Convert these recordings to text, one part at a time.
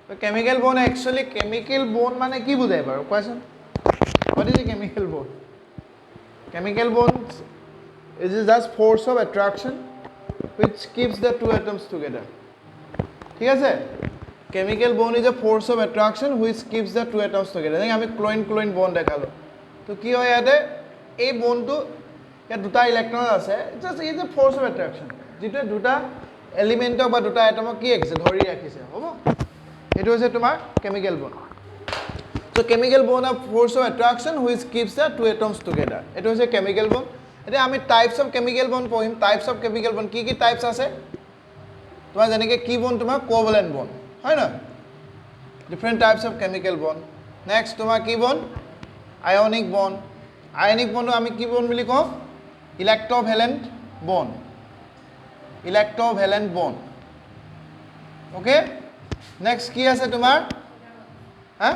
So chemical bond actually chemical bond মানে কি বুজায় বাৰু কোৱাচোন what is a chemical bond chemical bonds is just force of attraction which keeps the two atoms together ঠিক আছে chemical bond is a force of attraction which keeps the two atoms together যেনে আমি chlorine chlorine bond দেখালো তো কি হয় ইয়াতে এই বন্ডটো ইয়াত দুটা ইলেক্ট্ৰন আছে just is a force of attraction যেটো দুটা এলিমেন্টক বা দুটা এটমক কি ৰাখিছে ধৰি ৰাখিছে হ'ব এটো হৈছে তোমাৰ chemical bond so chemical bond are force of attraction which keeps the two atoms together এটো হৈছে chemical bond এটা আমি টাইপস অফ chemical bond পঢ়িম টাইপস অফ chemical bond কি কি টাইপস আছে তোমাৰ যেনেকৈ কি বন্ড তোমাৰ কোভ্যালেন্ট বন্ড হয় না different types of chemical bond next তোমাৰ কি bond ionic bond ionic bond আমি কি বন্ড বুলি কওঁ ইলেক্ট্ৰোভ্যালেন্ট বন্ড ইলেক্ট্ৰোভ্যালেন্ট বন্ড ওকে নেক্সট কি আছে তোমাৰ হ্যাঁ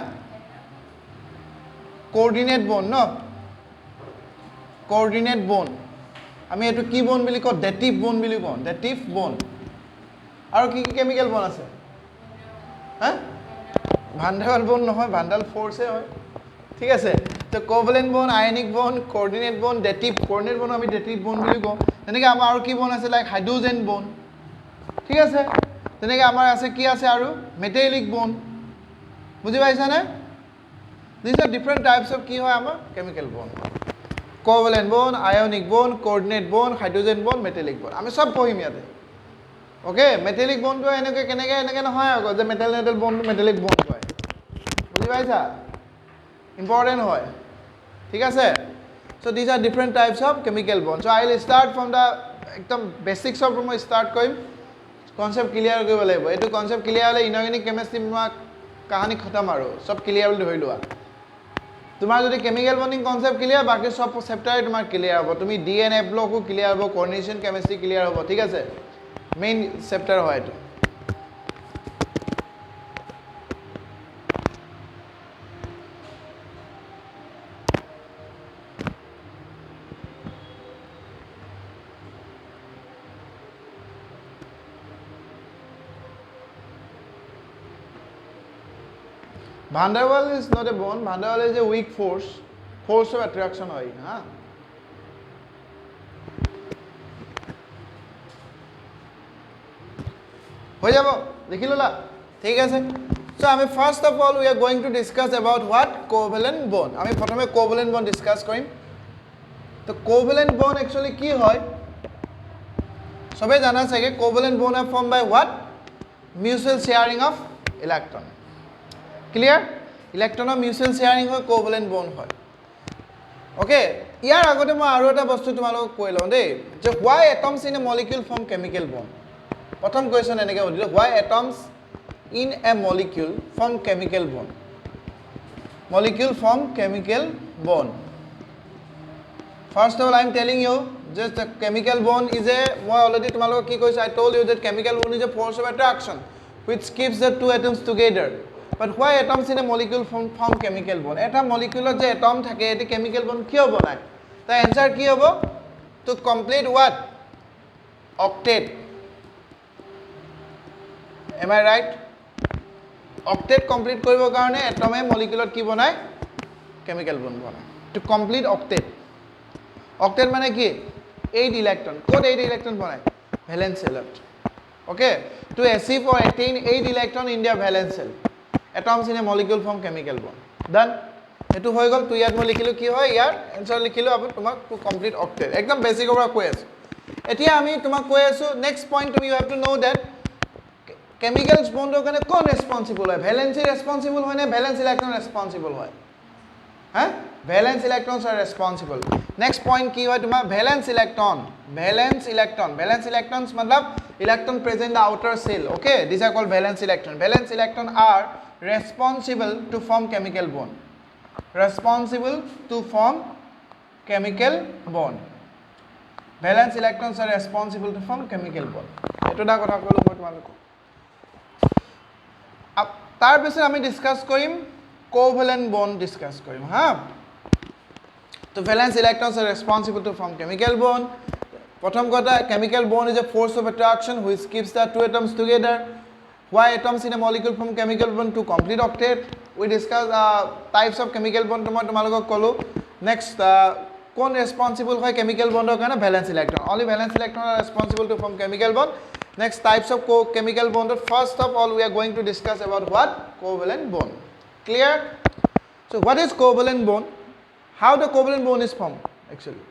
কোঅর্ডিনেট বন্ড ন কোঅর্ডিনেট বন্ড আমি এটো কি বন্ড বুলি কওঁ ডেটিভ বন্ড বুলি কওঁ ডেটিভ বন্ড আৰু কি কি কেমিক্যাল বন্ড আছে হ্যাঁ ভান্ডাল বন্ড নহয় ভান্ডাল ফোর্সে হয় ঠিক আছে তো covalent bond ionic bond coordinate bond dative coordinate bond আমি ডেটিভ বন্ড বুলি কওঁ তেনেকৈ আমাৰ আৰু কি বন্ড আছে লাইক হাইড্ৰোজেন বন্ড ঠিক আছে তেনেকৈ আমাৰ আছে কি আছে আৰু মেটালিক বন্ড বুজি পাইছানে these are different types of কি হয় আমাৰ chemical bond covalent bond ionic bond coordinate bond hydrogen bond metallic bond আমি সব পঢ়িম ইয়াতে ওকে metallic bond তো এনেকৈ কেনেকৈ নহয় আকৌ যে metal metal bond metallic bond হয় বুজি পাইছা ইম্পৰ্টেন্ট হয় ঠিক আছে so these are different types of chemical bond so I will start from the একদম বেসিক্স অফ মই স্টার্ট কৰিম কনসেপ্ট ক্লিয়াৰ কৰিব লাগিব এটো কনসেপ্ট ক্লিয়াৰ হলে ইনঅৰ্গানিক কেমিস্ট্ৰি মই কাহিনী খতম আৰু সব ক্লিয়াৰ বুলি ধৰি লোৱা তোমাৰ যদি কেমিক্যাল বন্ডিং কনসেপ্ট ক্লিয়াৰ বাকি সব চেপ্টাৰে তোমাৰ ক্লিয়ার হ'ব তুমি ডিএনএ ব্লকও ক্লিয়ার হ'ব কোঅর্ডিনেশন কেমিস্ট্রি ক্লিয়ার হ'ব ঠিক আছে মেইন চেপ্টার হয় এটো Van der Waals is not a bond. Van der Waals is a weak force. Force of attraction hoy ha hoy jabo dekhi lola thik ache so ami first of all we are going to discuss about what covalent bond ami prothome covalent bond discuss korim to covalent bond actually ki hoy sobe jana chage covalent bond are formed by what mutual sharing of electron clear electron of mutual sharing hoy covalent bond hoy okay ইয়াৰ আগতে মই আৰু এটা বস্তু তোমালোকক কৈ লওঁ দেই যে why atoms in a molecule form chemical bond প্ৰথম কোৱেশ্চন এনেকৈ সুধিলো why atoms in a molecule form chemical bond molecule form chemical bond first of all I am telling you just the chemical bond is a মই already তোমালোকক কি কৈছো I told you that chemical bond is a force of attraction which keeps the two atoms together but why atoms in a molecule form chemical bond eta molecule je atom thake eti chemical bond kiyo banay the answer ki hobo to complete what octet am I right octet complete koribo karone atom e molecule ki banay chemical bond banay to complete octet octet mane ki 8 electron kod 8 electron banay valence shell okay to achieve or attain 8 electron in their valence shell atoms in a molecule form chemical bond done etu hoy gol tu yat molecule ki hoy yar answer likhilo apu tomak to complete octet ekdom basic obra koi asu etia ami tomak koi asu next point you have to know that chemicals bond okane kon responsible hoy valence responsible hoy na valence electron responsible hoy ha valence electrons are responsible next point ki hoy toma valence electrons matlab electron present in the outer shell okay these are called valence electron are responsible to form chemical bond valence electrons are responsible to form chemical bond eto da kotha kolu moi tumalok tar pise ami discuss korim covalent bond discuss korim ha to valence electrons are responsible to form chemical bond prothom kotha chemical bond is a force of attraction which keeps the two atoms together why atoms in a molecule form chemical bond to complete octet. We discuss types of chemical bond মই তোমালোকক ক'লো next কোন responsible হয় chemical bondৰ কাৰণে valence electron only valence electron are responsible to form chemical bond next types of chemical bond first of all we are going to discuss about what covalent bond clear so what is covalent bond how the covalent bond is formed actually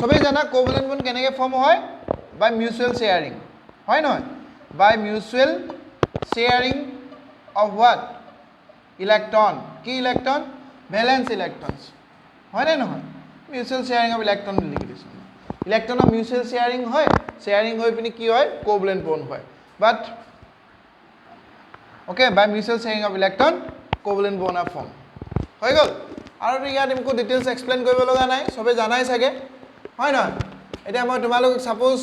সবে জানা covalent bond কেনেকৈ form হয় by mutual sharing হয় নহয় by mutual sharing of what electron কি electron valence electrons হয় না নহয় mutual sharing of electron লিখি দিছো electron of mutual sharing হয় sharing হৈ পিনি কি হয় covalent bond হয় but okay by mutual sharing of electron covalent bond are formed হৈ গল আৰু ইয়াত ইমকো ডিটেইলছ এক্সপ্লেইন কৰিব লগা নাই সবে জানাই থাকে হয় নহয় এটা মই তোমালোক সাপোজ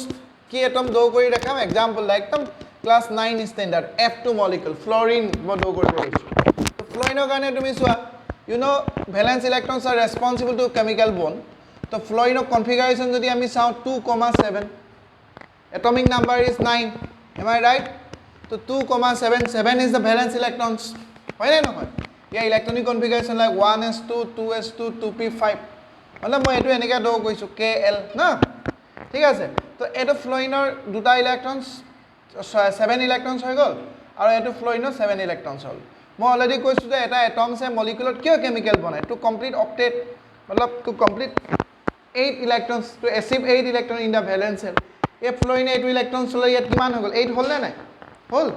কি এটম দো কৰি দেখাম एग्जांपल একদম class 9 standard F2 molecule Florin মই দো কৰি কৈছো তো ফ্লোৰিনৰ কাৰণে তুমি চোৱা you know valence electrons are responsible to chemical bond so fluorine configuration jodi ami saw 2,7 atomic number is 9 am I right so 2,7 is the valence electrons hoy na noy yeah electronic configuration like 1s2 2s2 2p5 matlab moi etu eneka do koisu kl na ঠিক আছে তো এটো ফ্লোৰিনৰ দুটা electrons 7 electrons হৈ গল আৰু এটো ফ্লোৰিনৰ 7 electrons হল মই already কৈছো যে এটা এটমছ এ মলিকুলত কিয় কেমিক্যাল বনায় টু কমপ্লিট অক্টেট मतलब to complete 8 electrons to achieve 8 electron in the valence shell এই ফ্লোৰিনে 8 ইলেক্ট্ৰনছ লৈ ইয়াত কিমান হৈ গল 8 হল নে নাই হল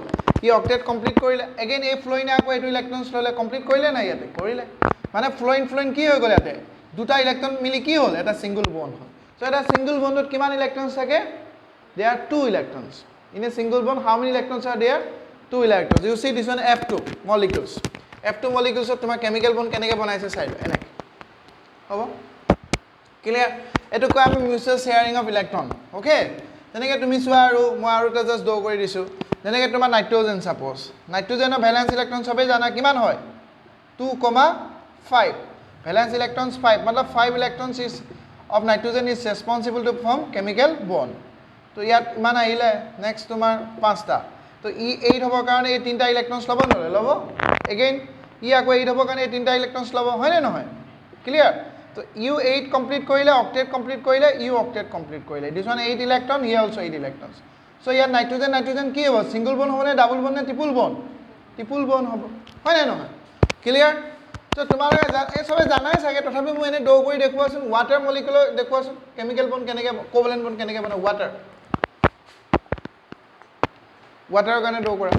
ই অক্টেট কমপ্লিট কৰিলে এগেইন এই ফ্লোৰিনে আকৌ 8 ইলেক্ট্ৰনছ ললে কমপ্লিট কৰিলে নাই ইয়াতে কৰিলে মানে ফ্লোৰিন কি হৈ গল ইয়াতে দুটা ইলেক্ট্ৰন মিলি কি হল এটা সিঙ্গল বন্ড হল সো এটা সিঙ্গল বন্ডত কিমান ইলেক্ট্ৰনছ থাকে there are 2 electrons in a single bond how many electrons are there 2 electrons you see this one F2 molecules F2 molecules তোমার chemical bond কেনেকৈ বনাইছে চাইলো এনে হ'ব ক্লিয়াৰ এটো কয় আমি mutual sharing of electron okay তেনেকৈ তুমি চোৱা আৰু মই আৰু এটা জাস্ট দো কৰি দিছো যেনেকৈ তোমাৰ নাইট্ৰজেন সাপোজ নাইট্ৰজেনৰ ভ্যালেন্স ইলেক্ট্ৰন সবে জানা কিমান হয় 2,5 valence electrons 5 मतलब 5 electrons is of nitrogen is responsible to form chemical bond তো ইয়াত ইমান আহিলে নেক্সট তোমাৰ পাঁচটা তো ই 8 হ'ব কাৰণে এই তিনটা ইলেক্ট্ৰনছ লব নলে লব এগেইন ই আকৌ 8 হ'ব কাৰণে এই তিনটা ইলেক্ট্ৰনছ লব হয় নে নহয় ক্লিয়াৰ তো ইউ 8 কমপ্লিট কৰিলে অক্টেট কমপ্লিট কৰিলে ইউ অক্টেট কমপ্লিট কৰিলে this one 8 electron here also 8 electrons so ইয়াত নাইট্ৰজেন কি হ'ব সিঙ্গল বন্ড হ'ব নে ডাবল বন্ড নে ট্ৰিপল বন্ড হ'ব হয় নে নহয় ক্লিয়াৰ তো তোমালোকে এই সবে জানাই চাগে তথাপি মই এনে দো কৰি দেখুৱাছোন ওয়াটাৰ মলিকুল দেখুৱাছোন কেমিক্যাল বন্ড কেনেকৈ কোভ্যালেন্ট বন্ড কেনেকৈ বনায় ওয়াটাৰৰ কাৰণে দো কৰা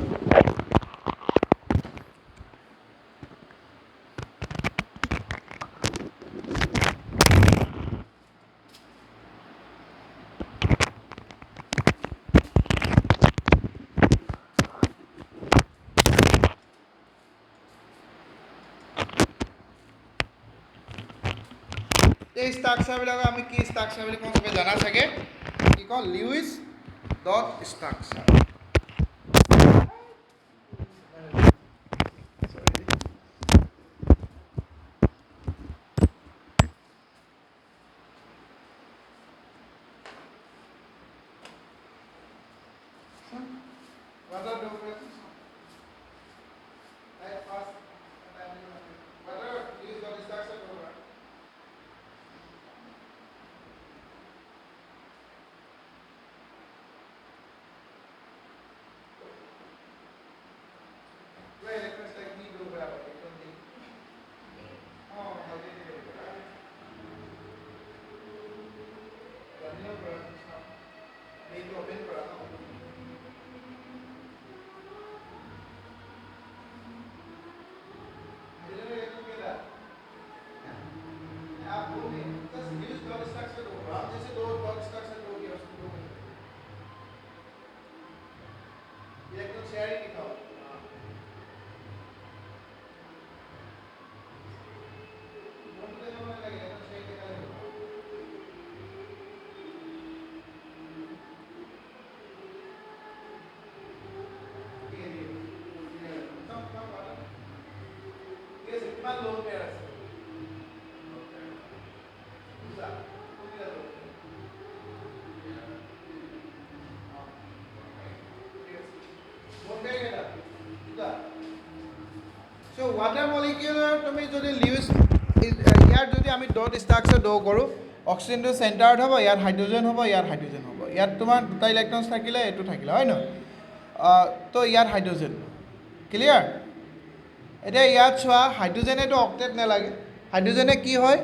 এই স্ট্ৰাকচাৰ বিলাক আমি কি স্ট্ৰাকচাৰ বুলি কওঁ সবে জানা চাগে কি কওঁ Lewis dot structure water molecule তুমি যদি লিউইস ইয়াৰ যদি আমি ডট ষ্ট্ৰাকচাৰ ড্ৰ কৰোঁ অক্সিজেনটো চেণ্টাৰত হ'ব ইয়াত হাইড্ৰজেন হ'ব ইয়াত হাইড্ৰজেন হ'ব ইয়াত তোমাৰ দুটা ইলেক্ট্ৰনছ থাকিলে এইটো থাকিলে হয় নহয় তো ইয়াত হাইড্ৰজেন ক্লিয়াৰ এতিয়া ইয়াত চোৱা হাইড্ৰজেনেটো অক্টেট নালাগে হাইড্ৰজেনে কি হয়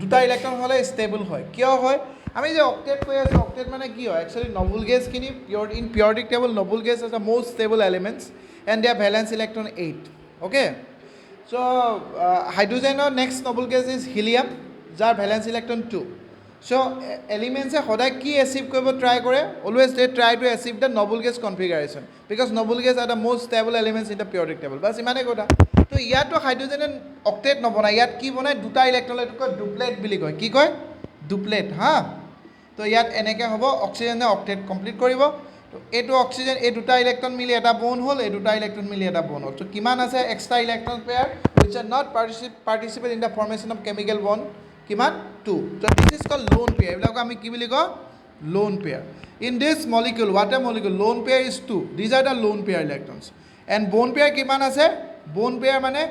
দুটা ইলেক্ট্ৰন হ'লে ষ্টেবল হয় কিয় হয় আমি যে অক্টেট কৈ আছোঁ অক্টেট মানে কি হয় একচুৱেলি নবল গেছখিনি in periodic table noble gas is the most stable elements and their valence electron 8 okay so' হাইড্ৰজেনৰ next noble gas is helium যাৰ ভেলেন্স ইলেক্ট্ৰন 2 চ' এলিমেণ্টছে সদায় কি এচিভ কৰিব ট্ৰাই কৰে always they try to achieve the noble gas configuration because noble gas are the most stable elements in the periodic table বাছ ইমানেই কথা তো ইয়াতো হাইড্ৰজেনে অক্টেট নবনায় ইয়াত কি বনায় দুটা ইলেক্ট্ৰন এইটো কয় ডুপ্লেট বুলি কয় কি কয় ডুপ্লেট হা তো ইয়াত এনেকৈ হ'ব অক্সিজেনে অক্টেট কমপ্লিট কৰিব তো এইটো অক্সিজেন এই দুটা ইলেক্ট্ৰন মিলি এটা বন হ'ল এই দুটা ইলেক্ট্ৰন মিলি এটা বন হ'ল তো কিমান আছে extra electron pair which are not participate in the formation of chemical bond কিমান 2 তো this is call lone pair এইবিলাকক আমি কি বুলি কওঁ lone pair in this molecule water molecule lone pair is 2 these are the lone pair electrons and bond pair কিমান আছে বন পেয়াৰ মানে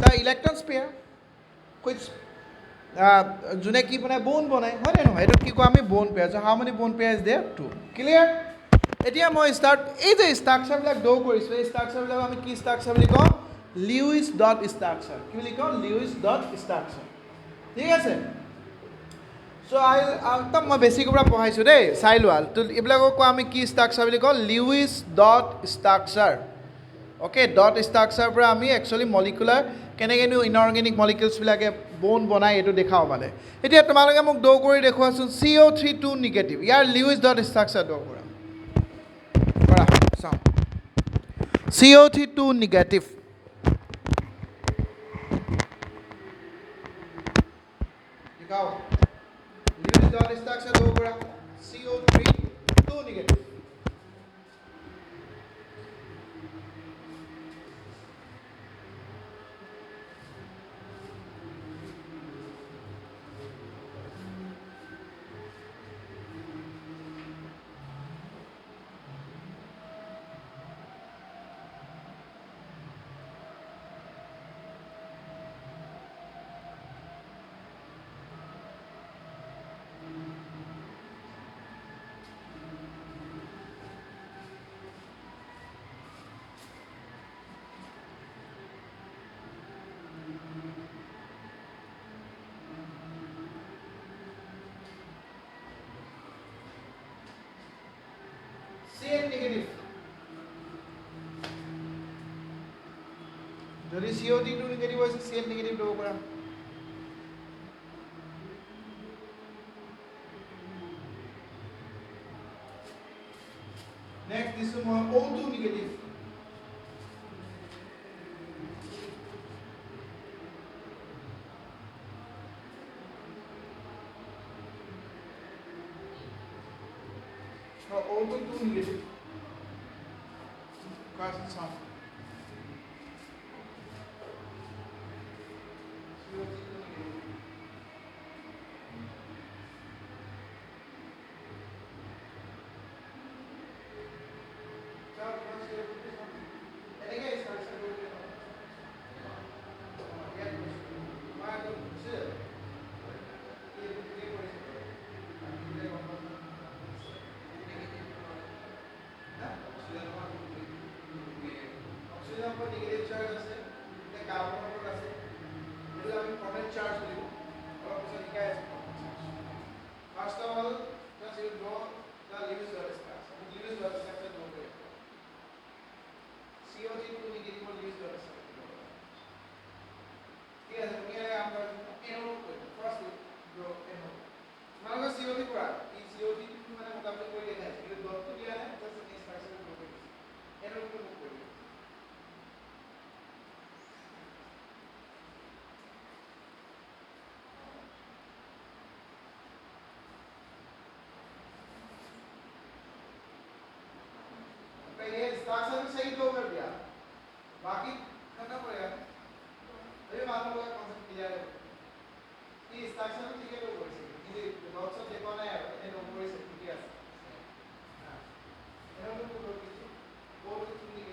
দ্য ইলেক্ট্ৰনছ পেয়াৰ হুইচ যোনে কি বনায় বোন বনায় হয় নে নহয় এইটো কি কওঁ আমি বোন পেয়াৰ হাউ মেনি বোন পেয়াৰ ইজ দেয়াৰ 2 ক্লিয়াৰ এতিয়া মই এই যে ষ্ট্ৰাকচাৰবিলাক ড্ৰ কৰিছোঁ এই ষ্ট্ৰাকচাৰবিলাক আমি কি ষ্ট্ৰাকচাৰ বুলি কওঁ লিউইছ ডট ষ্ট্ৰাকচাৰ কি বুলি কওঁ লিউইছ ডট ষ্ট্ৰাকচাৰ ঠিক আছে চ' একদম মই বেছিকৈ পৰা পঢ়াইছোঁ দেই চাই লোৱা তো এইবিলাকক কোৱা আমি কি ষ্ট্ৰাকচাৰ বুলি কওঁ লিউইছ ডট ষ্ট্ৰাকচাৰ অ'কে ডট ষ্ট্ৰাকচাৰৰ পৰা আমি একচুৱেলি মলিকুলাৰ কেনেকৈনো ইনঅৰ্গেনিক মলিকিউলছবিলাকে বোন বনাই এইটো দেখাওঁ মানে এতিয়া তোমালোকে মোক ড্ৰ কৰি দেখুৱাচোন CO3 2 নিগেটিভ ইয়াৰ লিউইছ ডট ষ্ট্ৰাকচাৰ ড্ৰ কৰা চাওঁ CO3 2 নিগেটিভ দেখাওঁ লিউইছ ডট ষ্ট্ৰাকচাৰ ড্ৰ কৰা CO3 2 নিগেটিভ CN negative. যদি CO2 negative হৈছে CN negative ড্ৰ কৰা নেক্সট দিছো মই O2 negative O2 negative question sum negative charge আছে এটা কার্বন উপর আছে এটা আমি কমেন্ট চার্জ দিব আর কিছু লিখা আছে first of all just you draw the limits of structure limits of structure draw করে CO3 2 negative limits of structure ঠিক আছে তুমি আগে আমরা এনো করি ফার্স্ট ড্র এনো মানে CO3 পড়া এই CO3 মানে মোটামুটি করে লেখা আছে কিন্তু ডট তো দিয়া আছে জাস্ট এই স্ট্রাকচার ড্র করে এনো উপর মুভ করে ये स्ट्रक्चर भी सही ड्रॉ कर दिया बाकी करना पड़ेगा अभी मालूम होगा कॉन्सेप्ट क्लियर है ये स्ट्रक्चर भी ठीक है ड्रॉ कर सकते ये लॉट्स ऑफ देखो ना यार ये ड्रॉ कर सकते ठीक है हां ये ड्रॉ कीजिए और कुछ नहीं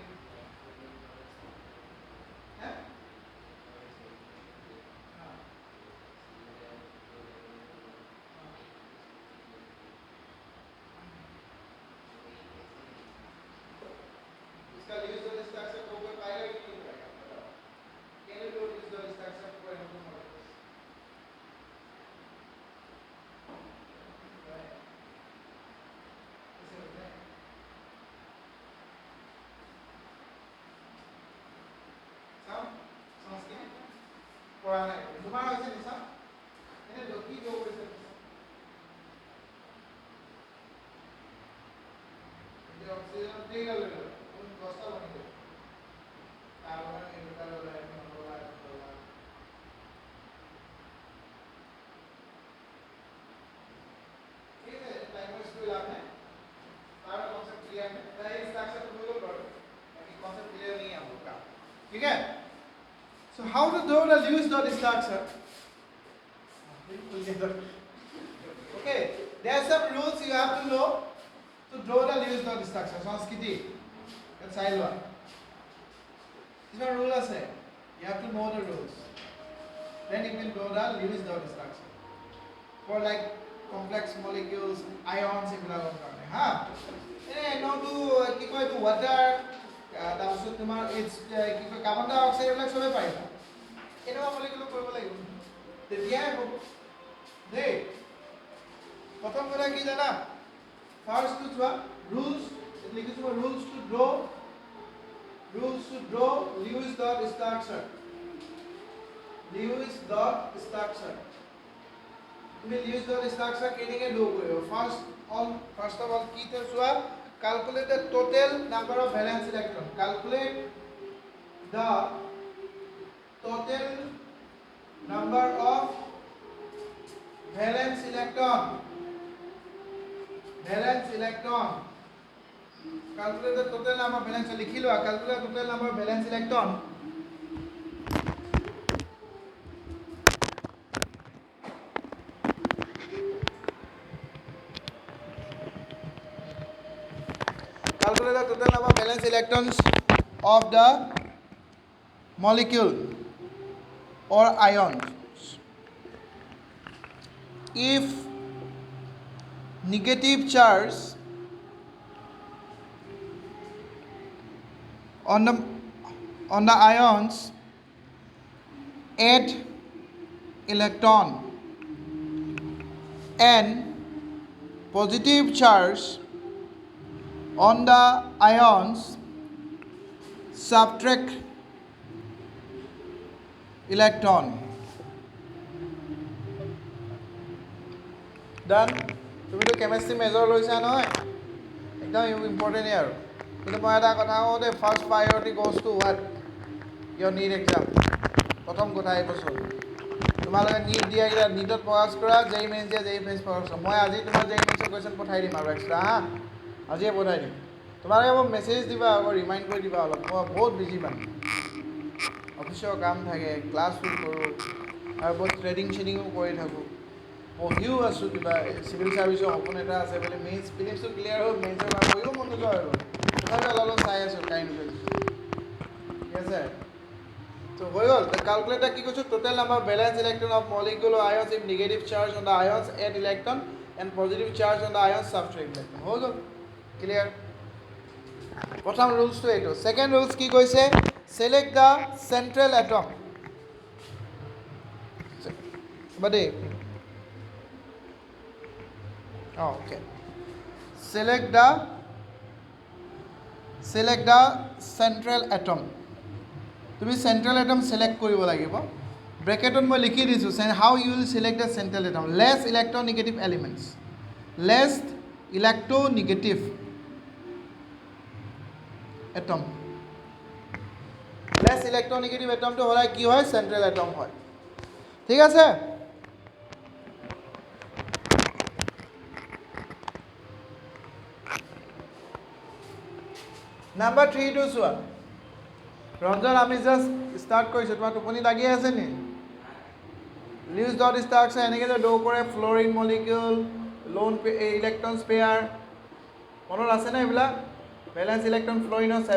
কৰা নাই তোমাৰ হৈছে নিছা এনে কি দিব কৰিছে এই অক্সিজেন ঠিক গল কোন দস্তা বনি গল কার্বন নিউট্রাল হলো এখন হলো ठीक है टाइम वेस्ट कोई लाभ नहीं सारा कॉन्सेप्ट क्लियर है मैं इस स्ट्रक्चर को बोल रहा हूं ताकि कॉन्सेप्ट क्लियर नहीं है हम लोग का ठीक है so how to draw the Lewis dot structure okay there are some rules you have to know to draw the Lewis dot structure Sanskriti and Sailwa this one rule is you have to know the rules then you can draw the Lewis dot structure for like complex molecules ions এইবিলাকৰ কাৰণে হা নটো কি কয় এইটো water তাৰপিছত তোমাৰ কি কয় কাৰ্বন ডাই অক্সাইড এইবিলাক সবে পাৰিবা এনেকুৱা মলিকিউল কৰিব লাগিব তেতিয়াই হ'ব দেই প্ৰথম কথা কি জানা ফাৰ্স্ট টু চোৱা rules লিখিছো rules to draw Lewis dot structure তুমি Lewis dot structure কেনেকৈ ড্ৰ কৰিব first of all কি তে চোৱা calculate the total number of valence electron calculate the total number of valence electron calculate the total number of valence লিখি লোৱা calculate the total number of valence electron calculate the total number of valence electrons of the molecule or ions if negative charge on the ions add electron and positive charge on the ions subtract electron done তুমি তো chemistry major লৈছা নহয় একদম important আৰু কিন্তু মই এটা কথা কওঁ the first priority goes to what your NEET exam প্ৰথম কথা এই বছৰ তোমালোকে নীট দিয়া কেইটা নীটত ফ'কাছ কৰা জেই মেইনছ দিয়া জেই মেইনছ ফ'কাছ কৰা মই আজি তোমাৰ জেই মেইনছৰ কুৱেশ্যন পঠাই দিম আৰু এক্সট্ৰা হা আজিয়ে পঠাই দিম তোমালোকে মোক মেছেজ দিবা আকৌ ৰিমাইণ্ড কৰি দিবা অলপ মই বহুত বিজি মানে অফিচৰ কাম থাকে ক্লাছ কৰোঁ আৰু বহুত ট্ৰেডিঙো কৰি থাকোঁ পঢ়িও আছোঁ কিবা চিভিল ছাৰ্ভিচৰ সপোন এটা আছে বোলে মেইনছ ফিলিংছটো ক্লিয়াৰ হ'ল মেইনছৰ কাম কৰিও মন নোযোৱা আৰু তথাপি অলপ চাই আছোঁ কাইণ্ড ঠিক আছে ত' হৈ গ'ল কালকুলেটাৰ কি কৈছোঁ total number valence electron of molecule ions if negative charge on the ions add electron and positive charge on the ions subtract electron হৈ গ'ল ক্লিয়াৰ প্ৰথম ৰুলছটো এইটো ছেকেণ্ড ৰুলছ কি কৈছে select the central atom buddy okay select the central atom তুমি central atom select কৰিব লাগিব ব্ৰেকেটত মই লিখি দিছোঁ how you will select the central atom less electronegative elements less electronegative atom less electronegative atom to হলে কি হয় central atom হয় ঠিক আছে নাম্বাৰ 3 টো চোৱা ৰঞ্জন আমি জাস্ট ষ্টাৰ্ট কৰিছোঁ তোমাৰ টোপনি লাগি আছে নি Lewis dot structure এনেকৈ যে ড্ৰ কৰে Florin molecule loan electrons pair মনত আছেনে এইবিলাক ভেলেন্স ইলেক্ট্ৰন ফ্লোৰিনৰ 7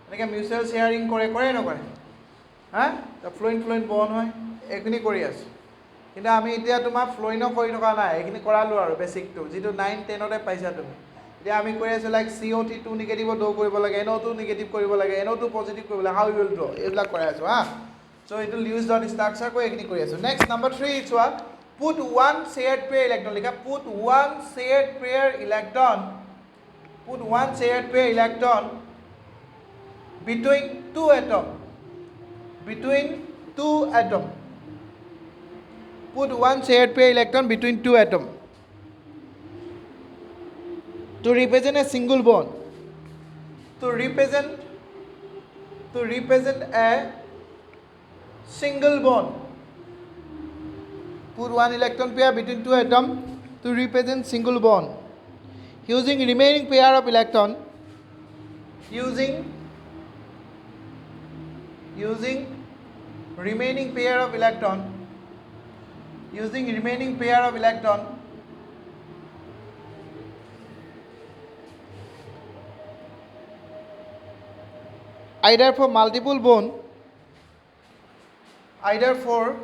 এনেকৈ মিউচুৱেল শ্বেয়াৰিং কৰে নকৰে হা ফ্লোৰিন বৰ্ণ হয় এইখিনি কৰি আছোঁ কিন্তু আমি এতিয়া তোমাৰ ফ্লোৰিনৰ কৰি থকা নাই এইখিনি কৰালোঁ আৰু বেছিকটো যিটো 9-10তে পাইছা তুমি এতিয়া আমি কৰি আছোঁ লাইক CO2 নিগেটিভ ড্ৰ কৰিব লাগে NO2 নিগেটিভ কৰিব লাগে NO2 পজিটিভ কৰিব লাগে হাউ ইউ উইল ড্ৰ এইবিলাক কৰাই আছোঁ হা চ' এইটো Lewis dot structure কৰি এইখিনি কৰি আছোঁ নেক্সট নাম্বাৰ 3 চোৱা put one shared pair electron লিখা put one shared pair electron between two two atom. Put one shared pair electron between two atom to represent a single bond. To represent a single bond. Put one electron pair between two atom to represent single bond. Using remaining pair of electron. Using remaining pair of electron. Using remaining pair of electron. Either for multiple bond. Either for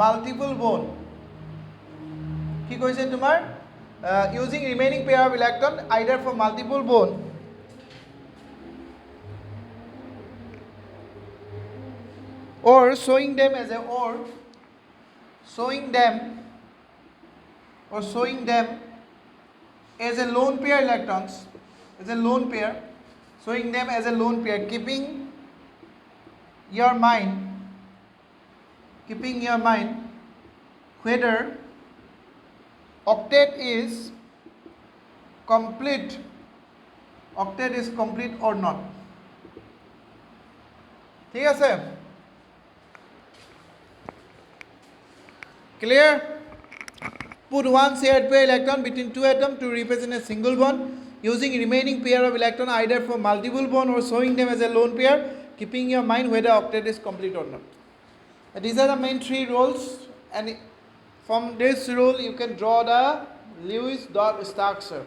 multiple bond. কি কৈছে তোমাৰ using remaining pair of electron either for multiple bond or showing them as a as a lone pair electrons, as a lone pair, showing them as a lone pair, keeping your mind whether octet is complete or not. ঠিক আছে? Clear? Put one shared pair electron between two atoms to represent a single bond. Using remaining pair of electron either for multiple bond or showing them as a lone pair, keeping your mind whether octet is complete or not. These are the main three rules, and from this rule you can draw the Lewis dot structure.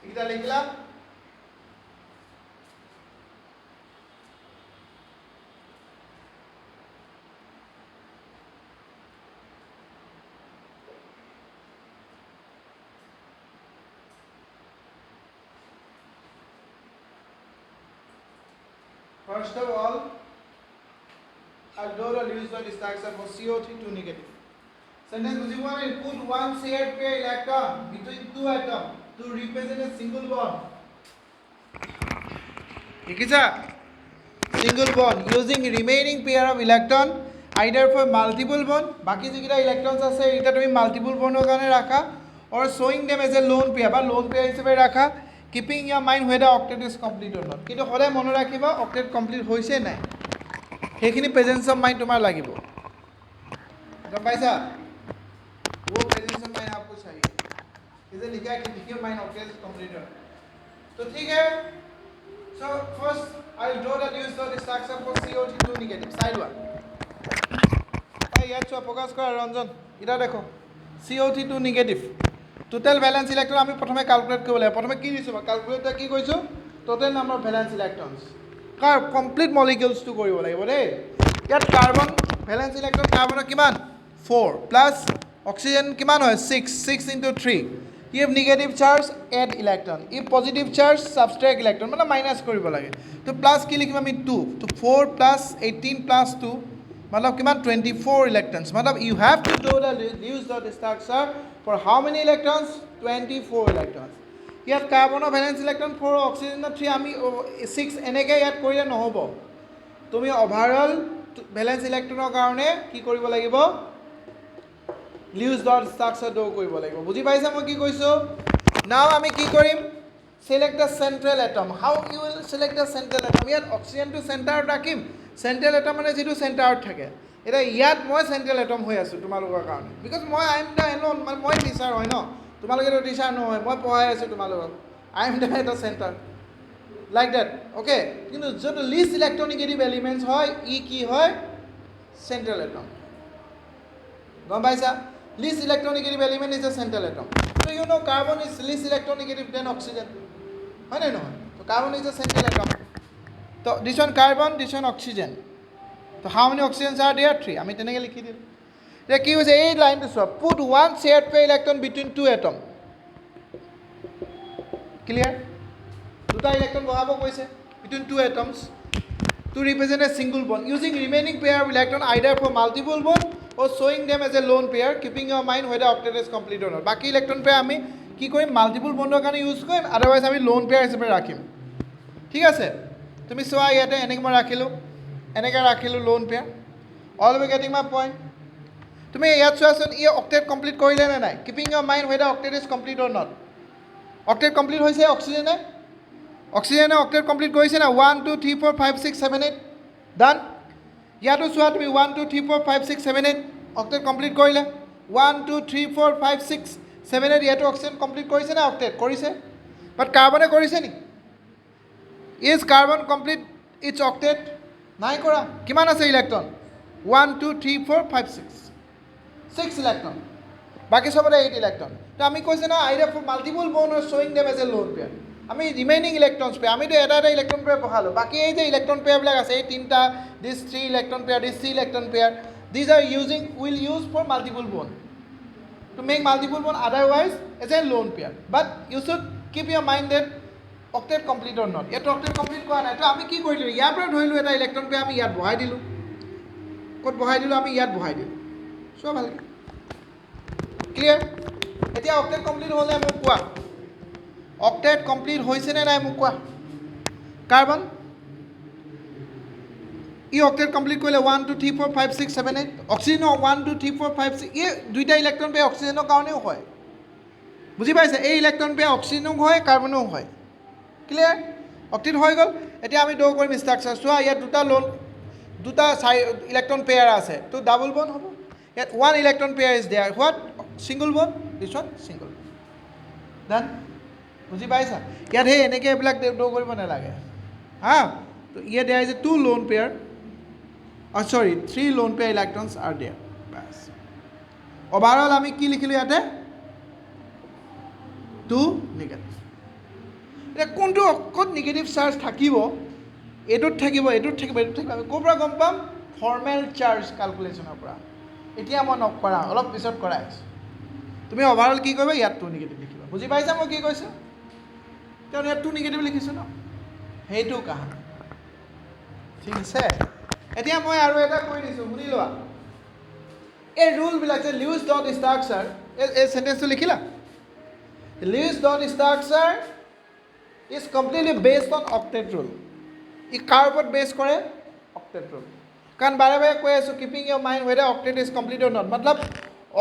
এটা লিখলাম First of all, I'll draw the Lewis dot structure for CO3 negative. Sentence বুঝিব আমি put one shared pair electron between two atoms to represent a single bond. ঠিক আছে? Single bond using remaining pair of electron either for multiple bond, বাকি যেটা electrons আছে এটা তুমি multiple bond এর কারণে রাখা, or showing them as a lone pair বা lone pair হিসেবে রাখা, keeping your mind whether octet is complete or not. কিন্তু সদায় মনে ৰাখিবা octet complete হৈছে নাই, সেইখিনি presence of mind তোমাৰ লাগিব। গম পাইছা? वो presence of mind आपको चाहिए। इसे लिखा है कि देखिए माइन octet is completed। तो ठीक है, so first I will draw the Lewis dot structure for CO2 negative side one। ইয়াত চোৱা ফোকাস কৰা ৰঞ্জন, এটা দেখো CO2 negative total valence electron আমি প্ৰথমে ক্যালকুলেট কৰিব লাগিব। প্ৰথমে কি দিছো ক্যালকুলেটৰ কি কৈছো total number of valence electrons car complete molecules টো কৰিব লাগিব দেই। ইয়াত কাৰ্বন valence electron কাৰ্বনৰ কিমান 4 প্লাস oxygen কিমান হয় 6 into 3। if negative charge add electron, if positive charge subtract electron, মানে মাইনাস কৰিব লাগে। তো প্লাস কি লিখিম আমি 2, তো 4 plus 18 plus 2 मतलब किमान 24 electrons, मतलब you have to do the Lewis dot structure for how many electrons 24 electrons। ইয়াত কাৰ্বনৰ ভ্যালেন্স ইলেক্ট্ৰন 4 অক্সিজেনৰ 3 আমি 6 এনেকৈ ইয়াত কৰিলে নহব, তুমি ওভাৰঅল ভ্যালেন্স ইলেক্ট্ৰনৰ কাৰণে কি কৰিব লাগিব Lewis dot structure draw কৰিব লাগিব। বুজি পাইছা মই কি কৈছো? নাও আমি কি কৰিম select the central atom। how you will select the central atom? ইয়াত অক্সিজেন টু সেন্টাৰত ৰাখিম, সেন্ট্ৰেল এটম মানে যেটো সেন্টাৰত থাকে। এটা ইয়াত মই সেন্ট্ৰেল এটম হৈ আছো তোমালোকৰ কাৰণে, বিকজ মই আই এম দা এলোন, মানে মই টিচাৰ হয় ন, তোমালোকে তো টিচাৰ নহয়, মই পঢ়াই আছো তোমালোকক, আই এম দা এটা সেন্টাৰ লাইক দ্যাট। ওকে, কিন্তু যত লিস্ট ইলেক্ট্ৰনিগেটিভ এলিমেন্টস হয় ই কি হয় সেন্ট্ৰেল এটম। গম পাইছা? least electronegative element is a central atom, so you know carbon is least electronegative than oxygen, হয় নে নহয়? তো carbon is the central atom. তো this one carbon, this one oxygen. তো হাউ মেনি অক্সিজেন্স আর দেয়ার? 3। আমি তেনেকৈ লিখি দিলোঁ। এতিয়া কি হৈছে, এই লাইনটো চোৱা, put one shared pair electron between two atom. Clear? দুটা ইলেক্ট্ৰন বহাব কৈছে between two atoms to represent a single bond, using remaining pair of electron either for multiple bond or showing them as a lone pair, keeping your mind whether octet is complete or not. বাকি electron pair আমি কি কৰিম, multiple বণ্ডৰ কাৰণে use কৰিম, otherwise আমি loan pair হিচাপে ৰাখিম। ঠিক আছে, তুমি চোৱা ইয়াতে এনেকৈ মই ৰাখিলোঁ, এনেকৈ ৰাখিলোঁ lone pair. All we getting my point? তুমি ইয়াত চোৱাচোন, ই অক্টেট কমপ্লিট কৰিলে নে নাই? Keeping your mind whether octet is complete or not. Octet complete হৈছে অক্সিজেনে? অক্সিজেনে অক্টেট কমপ্লিট কৰিছে না? 1 2 3 4 5 6 7 8 ডান। ইয়াতো চোৱা তুমি, 1 2 3 4 5 6 7 8 অক্টেট কমপ্লিট কৰিলে। 1 2 3 4 5 6 7 8 ইয়াতো অক্সিজেন কমপ্লিট কৰিছে না? অক্টেট কৰিছে। বাট কাৰ্বনে কৰিছে নি? Is carbon complete its octet? নাই কৰা। কিমান আছে ইলেক্ট্ৰন? 1 2 3 4 5 6 ইলেক্ট্ৰন। বাকী চবতে 8 ইলেক্ট্ৰন। তো আমি কৈছে না, either for multiple bond or শ্বয়িং them as a lone pair. আমি ৰিমেইনিং ইলেক্ট্ৰনছ পেয়াৰ, আমিতো এটা এটা ইলেক্ট্ৰন পেয়াৰ বহালোঁ। বাকী এই যে ইলেক্ট্ৰন পেয়াৰবিলাক আছে, এই তিনিটা, this 3 electron pair, this 3 electron pair, these are will use for multiple bond to make multiple bond otherwise as a lone pair. But you should keep your mind that octet complete or not. ইয়াতো octet complete কৰা নাই। তো আমি কি কৰিলোঁ, ইয়াৰ পৰা ধৰিলোঁ এটা ইলেক্ট্ৰন পেয়াৰ, আমি ইয়াত বহাই দিলোঁ। ক'ত বহাই দিলোঁ? আমি ইয়াত বহাই দিলোঁ। চোৱা ভালকৈ, ক্লিয়াৰ? এতিয়া অক্টেট কমপ্লিট হ'লে মোক কোৱা, অক্টেট কমপ্লিট হৈছেনে নাই মোক কোৱা। কাৰ্বন ই অক্টেট কমপ্লিট কৰিলে 1 2 3 4 5 6 7 8। অক্সিজেনৰ 1 2 3 4 5 6 এই দুইটা ইলেক্ট্ৰন পেয়াৰ অক্সিজেনৰ কাৰণেও হয়। বুজি পাইছে? এই ইলেক্ট্ৰন পেয়াৰ অক্সিজেনো হয়, কাৰ্বনো হয়। ক্লিয়াৰ? অক্টেট হৈ গ'ল। এতিয়া আমি ড্ৰ কৰিম ষ্ট্ৰাকচাৰ। চোৱা, ইয়াত দুটা ইলেক্ট্ৰন পেয়াৰ আছে, তো ডাবল বন্ড হ'ব। ইয়াত 1 electron pair is there, what? Single bond, this one single bond. Done? বুজি পাইছা? ইয়াত সেই এনেকৈ এইবিলাক ড্ৰ কৰিব নালাগে। হা? তো ইয়াত there is a 2 lone pair, sorry 3 lone pair electrons are there. বাছ, অভাৰঅল আমি কি লিখিলোঁ ইয়াতে? 2 নিগেটিভ। এতিয়া কোনটো ক'ত নিগেটিভ চাৰ্জ থাকিব, এইটোত থাকিব, এইটোত থাকিব, এইটোত থাকিব, আমি ক'ৰ পৰা গম পাম? ফৰ্মেল চাৰ্জ কেলকুলেশ্যনৰ পৰা। এতিয়া মই নকৰা, অলপ পিছত কৰাই আছোঁ। তুমি অভাৰঅল কি কৰিবা? ইয়াত 2 নিগেটিভ লিখিবা। বুজি পাইছা মই কি কৈছোঁ? তেওঁ ইয়াত 2 নিগেটিভ লিখিছোঁ ন, সেইটো কাহানি। ঠিক আছে, এতিয়া মই আৰু এটা কৈ দিছোঁ, শুনি লোৱা। এই ৰুলবিলাক যে লিউইছ ডট ষ্ট্ৰাকচাৰ, এই চেণ্টেন্সটো লিখিলা? Lewis dot structure is completely based on octet rule. ই কাৰ ওপৰত বেছ কৰে? Octet rule. কাৰণ বাৰে বাৰে কৈ আছোঁ, keeping your mind whether octet is complete or not. মতলব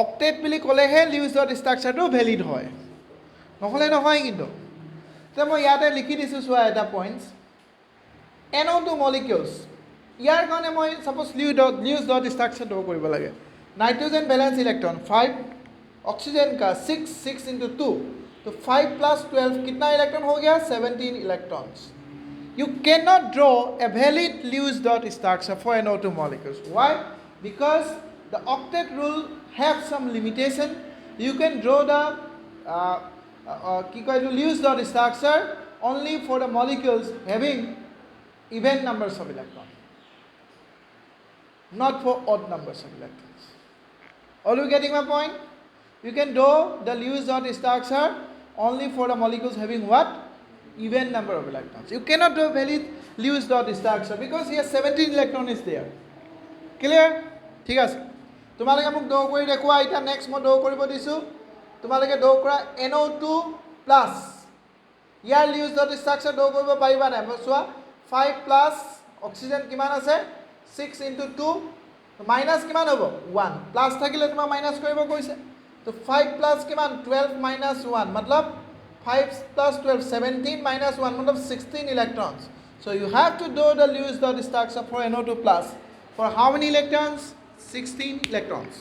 অক্টেট বুলি ক'লেহে লিউইছ ডট ষ্ট্ৰাকচাৰটো ভেলিড হয়, নহ'লে নহয়। কিন্তু এতিয়া মই ইয়াতে লিখি দিছোঁ, চোৱা এটা পইণ্টছ। NO2 মলিকিউলছ, ইয়াৰ কাৰণে মই ছাপ'জ লিউইছ ডট ষ্ট্ৰাকচাৰ ড্ৰ কৰিব লাগে। नाइट्रोजन बैलेंस इलेक्ट्रॉन 5, ऑक्सीजन का 6 इंटू 2, तो 5 + 12 कितना इलेक्ट्रॉन हो गया? 17 electrons. You cannot draw a valid Lewis dot structure for NO2 molecules. Why? Because the octet rule have some limitation. You can draw the Lewis dot structure only for the molecules having even numbers of electrons, not for odd numbers of electrons. Are you getting my point? You can draw the Lewis dot structure only for the molecules having what? Even number of electrons. You cannot draw valid Lewis dot structure because here 17 electron is there. Clear? ঠিক আছে, তোমালোকে মোক draw কৰি দেখুৱা। এতিয়া next মই draw কৰিব দিছোঁ, তোমালোকে ড্ৰ কৰা NO2 প্লাছ ইয়াৰ লিউইছ ডট ষ্ট্ৰাকচাৰ ড্ৰ কৰিব পাৰিবা নাই? মই চোৱা, 5 প্লাছ অক্সিজেন কিমান আছে? 6 ইনটু 2, মাইনাছ কিমান হ'ব? 1। প্লাছ থাকিলে তোমাৰ মাইনাছ কৰিব কৈছে, তো 5 প্লাছ কিমান? 12 মাইনাছ 1, মতলব 5 plus 12, 17 minus 1, मतलब 16 electrons. So you have to do the Lewis dot structure for NO2 plus. For how many electrons? 16 electrons.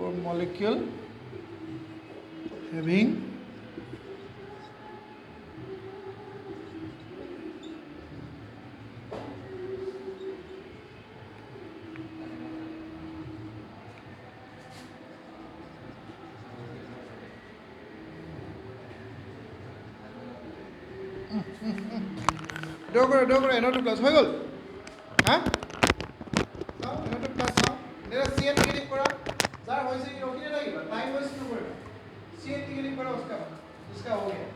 4 molecule having draw কৰে এনঅ2 প্লাছ হৈ গ'ল হা চাও এনঅ2 প্লাছ চাও এটা CN নিগেটিভ কৰা যাৰ হৈছে কি ৰখি নাথাকিবা টাইম ৱেষ্ট নকৰিবা CN নিগেটিভ কৰা उसका हो गया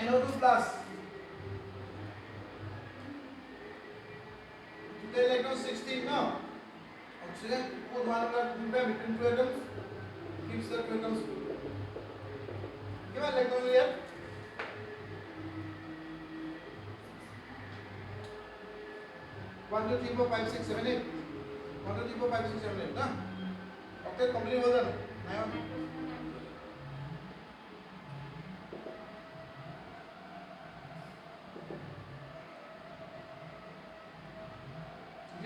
NO2 plus. Today electron 16 now. Oxygen put one between two atoms keeps the two atoms. Give an electron here. 1 2 3 4 5 6 7 8. 1 2 3 4 5 6 7 8 ना. octet complete हो जाना. नहीं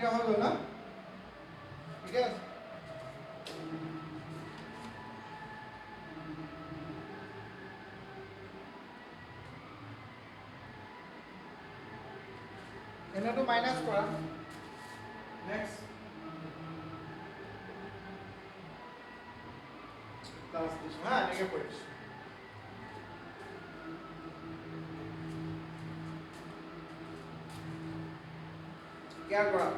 क्या हो ना ठीक है NO2 minus করা next plus this হ্যাঁ লিখে পড়িস क्या করা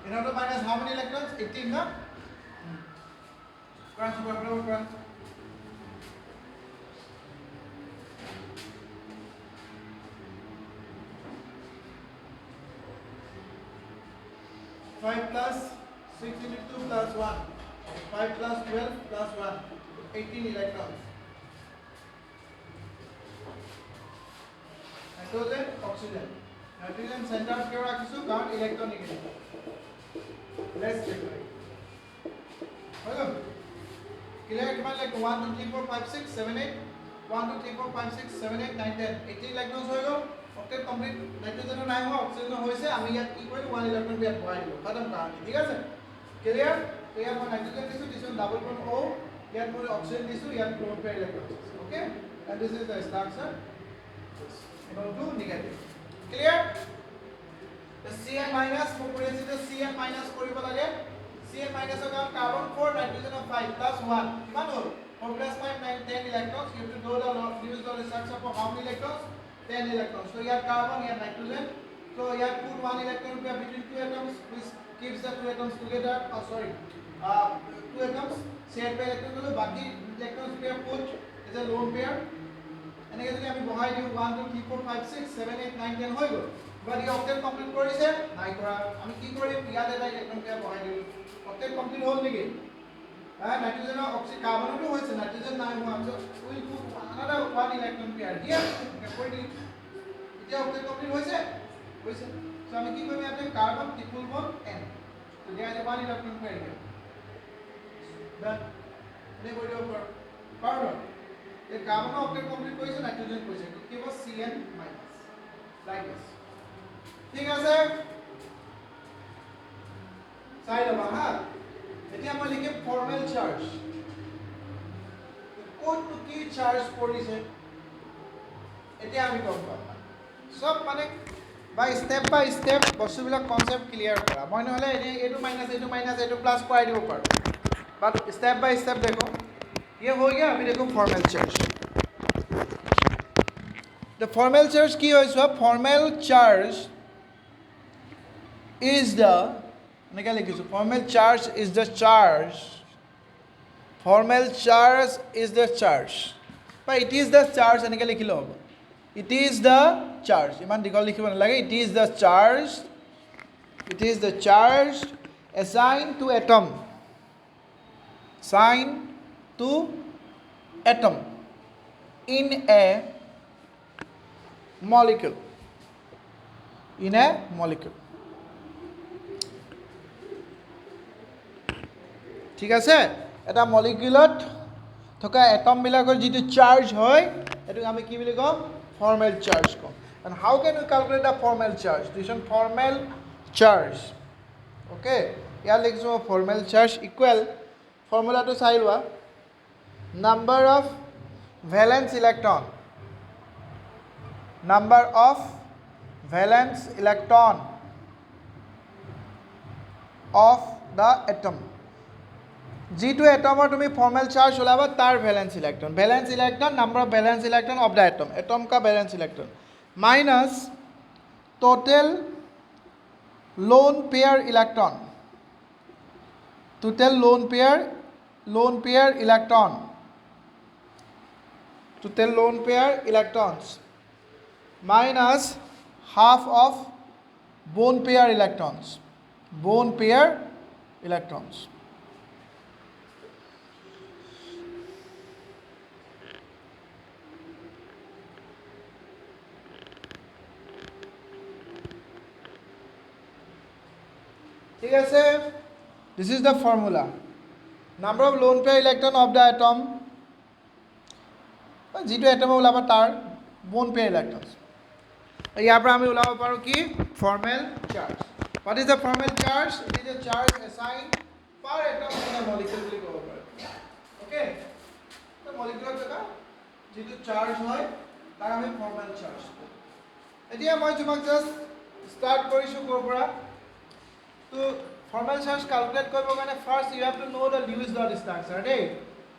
NO2 minus how many electrons? 18 na? Crunch, crunch. 5 plus 6 into 2 plus 1. 5 plus 12 plus 1. 18 electrons. Nitrogen, oxygen. Nitrogen centre क्यों राखिसु कारण इलेक्ट्रॉन निगेटिव लेट्स चेक हो गयो क्लियर किमान लाइक 1 2 3 4 5 6 7 8 1 2 3 4 5 6 7 8 9 10 18 इलेक्ट्रॉन्स हो गयो ऑक्टेट कंप्लीट नाइट्रोजन নাই হোৱা অক্সিজেন হৈছে আমি ইয়াত কি কৰিলো 1 ইলেক্ট্ৰন বিয়াত বহাই দিলো খতম কাহিনী ঠিক আছে ক্লিয়াৰ তো ইয়াত মই নাইট্ৰোজেন দিছো দিছো ডাবল বন্ড O ইয়াত মই অক্সিজেন দিছো ইয়াত chlorine pair electron okay and this is the structure equal to negative clear the Cn minus মই কৰি আছো Cn minus কৰিব লাগে Cn minus ৰ কাম কাৰ্বন 4 নাইট্ৰোজেন 5 plus 1 কিমান হ'ল 4 plus 5 9 10 electrons you have to do the use the structure for how many electrons 10 electrons so here carbon here nitrogen so here put one electron between two atoms which keeps the two atoms together two atoms share by electron holo baki electrons pair put is a lone pair এনেকে যদি আমি বহাই দিও 1 2 3 4 5 6 7 8 9 10 হৈ গল বাট এই octet complete কৰিছে নাই কৰা আমি কি কৰিম ইয়াত এটা ইলেক্ট্ৰন পেয়াৰ বহাই দিও অক্টেট কমপ্লিট হ'ল নেকি নাইট্ৰোজেন অক্সিজেন কাৰ্বনটো হৈছে নাইট্ৰোজেন নাই হোৱা so will put another one electron pair here কৈ দিম এতিয়া অক্টেট কমপ্লিট হৈছে সো আমি কি কৰিম ইয়াতে কাৰ্বন ট্ৰিপল বন্ড n তো there is one electron pair here done নে কৈ দিও কাৰ্বন ये कार्बन ऑक्टेट कंप्लीट কৰিছে নাইট্ৰোজেন কৰিছে কি হ'ব Cn মাইনাস লাইক দিস ঠিক আছে চাই লবা হা এতিয়া মই লিখে ফর্মাল চার্জ কোনটো কি চার্জ কৰিছে এতিয়া আমি গম পাম সব মানে বাই স্টেপ বস্তুবিলাক কনসেপ্ট ক্লিয়াৰ কৰা মই নহলে এটো মাইনাস এটো প্লাস কৰাই দিব পাৰো বাট স্টেপ বাই স্টেপ দেখো ये हो गया अभी देखो formal charge the formal charge की होय सो formal charge is the निकाल लिखिसु formal charge is the charge formal charge is the charge but it is the charge निकाल लिखिलो it is the charge Iman Digal लिखिब नालागे it is the charge assigned to atom to atom in a molecule ঠিক আছে এটা মলিকিউলত থকা atom বিলাকৰ যেটো charge হয় এটো আমি কি বুলি কম ফর্মাল চার্জ কম and how can we calculate the formal charge this is formal charge okay ইয়াৰ লিখছো formal charge equal formula to চাই লোৱা number of valence electron of the atom g2 atom or तुम्ही formal charge ওলাবা তার valence electron number of valence electron of the atom का valence electron minus total lone pair electron total lone pair electrons minus half of bone pair electrons ঠিক আছে this is the formula number of lone pair electron of the atom যেটো atom ওলাবা তার bone pair electrons ইয়াৰ পৰা আমি ওলাব পাৰো কি formal charge what is the formal charge it is a charge assigned per atom in a molecule বুলি ক'ব পাৰো ওকে তো মলিকিউলৰ থকা যেটো চার্জ হয় তাক আমি formal charge এতিয়া মই তোমাক জাস্ট স্টার্ট কৰিছো ক'ৰ পৰা তো formal charge calculate কৰিব কাৰণে first you have to know the Lewis dot structure দেই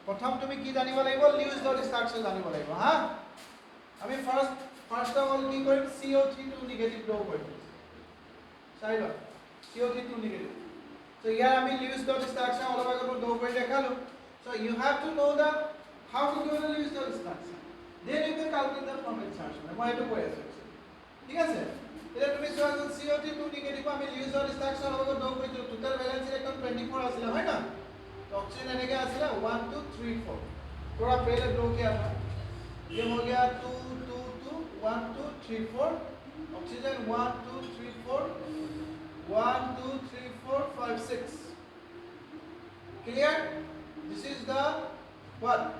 প্ৰথম তুমি কি জানিব লাগিব Lewis dot structure জানিব লাগিব হা আমি first of all কি কৰিম CO3 2 নেগেটিভ ড্ৰ কৰিম চাইবা CO3 2 নেগেটিভ so here আমি Lewis dot structure অলপ আগত ড্ৰ কৰি দেখালো so you have to know the how to do the Lewis dot structure then you can calculate the formal charge মই এটো কৈ আছো ঠিক আছে এটা তুমি চোৱা CO3 2 নেগেটিভ আমি Lewis dot structure অলপ আগত ড্ৰ কৰিছো টোটাল ভ্যালেন্স ইলেক্ট্ৰন 24 আছিল হয় না तो ऑक्सीजन এনেকে আছিল 1 2 3 4 थोड़ा पहले ड्रॉ किया था ये हो गया 2 2 2 1 2 3 4 Oxygen 1, 2, 3, 4. 1, 2, 3, 4, 5, 6. Clear? This is the what?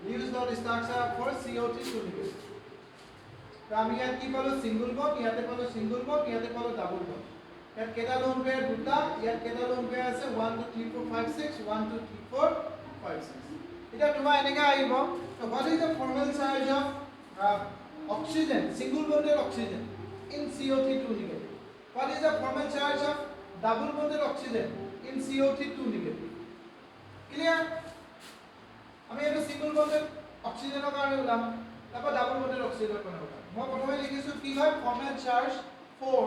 Lewis dot structure for CO3 2 তো আমি ইয়াত কি পালো সিঙ্গল বন্ড ইয়াতে পালো সিঙ্গল বন্ড ইয়াতে পালো ডাবল বন্ড ইয়াত কেটা লোন পেয়ার দুটা ইয়াত কেটা লোন পেয়ার আছে 1 2 3 4 5 6 1 2 3 4 5 6 এটা তোমার এনেকা আইব তো what is the formal charge of oxygen single bonded oxygen in CO3 2 negative what is the formal charge of double bonded oxygen in CO3 2 negative clear আমি এটা সিঙ্গল বন্ডেড অক্সিজেনৰ কাৰণে উলাম তাৰপৰ ডাবল বন্ডেড অক্সিজেনৰ কাৰণে উলাম মই প্ৰথমে লিখিছো কি হয় formal charge for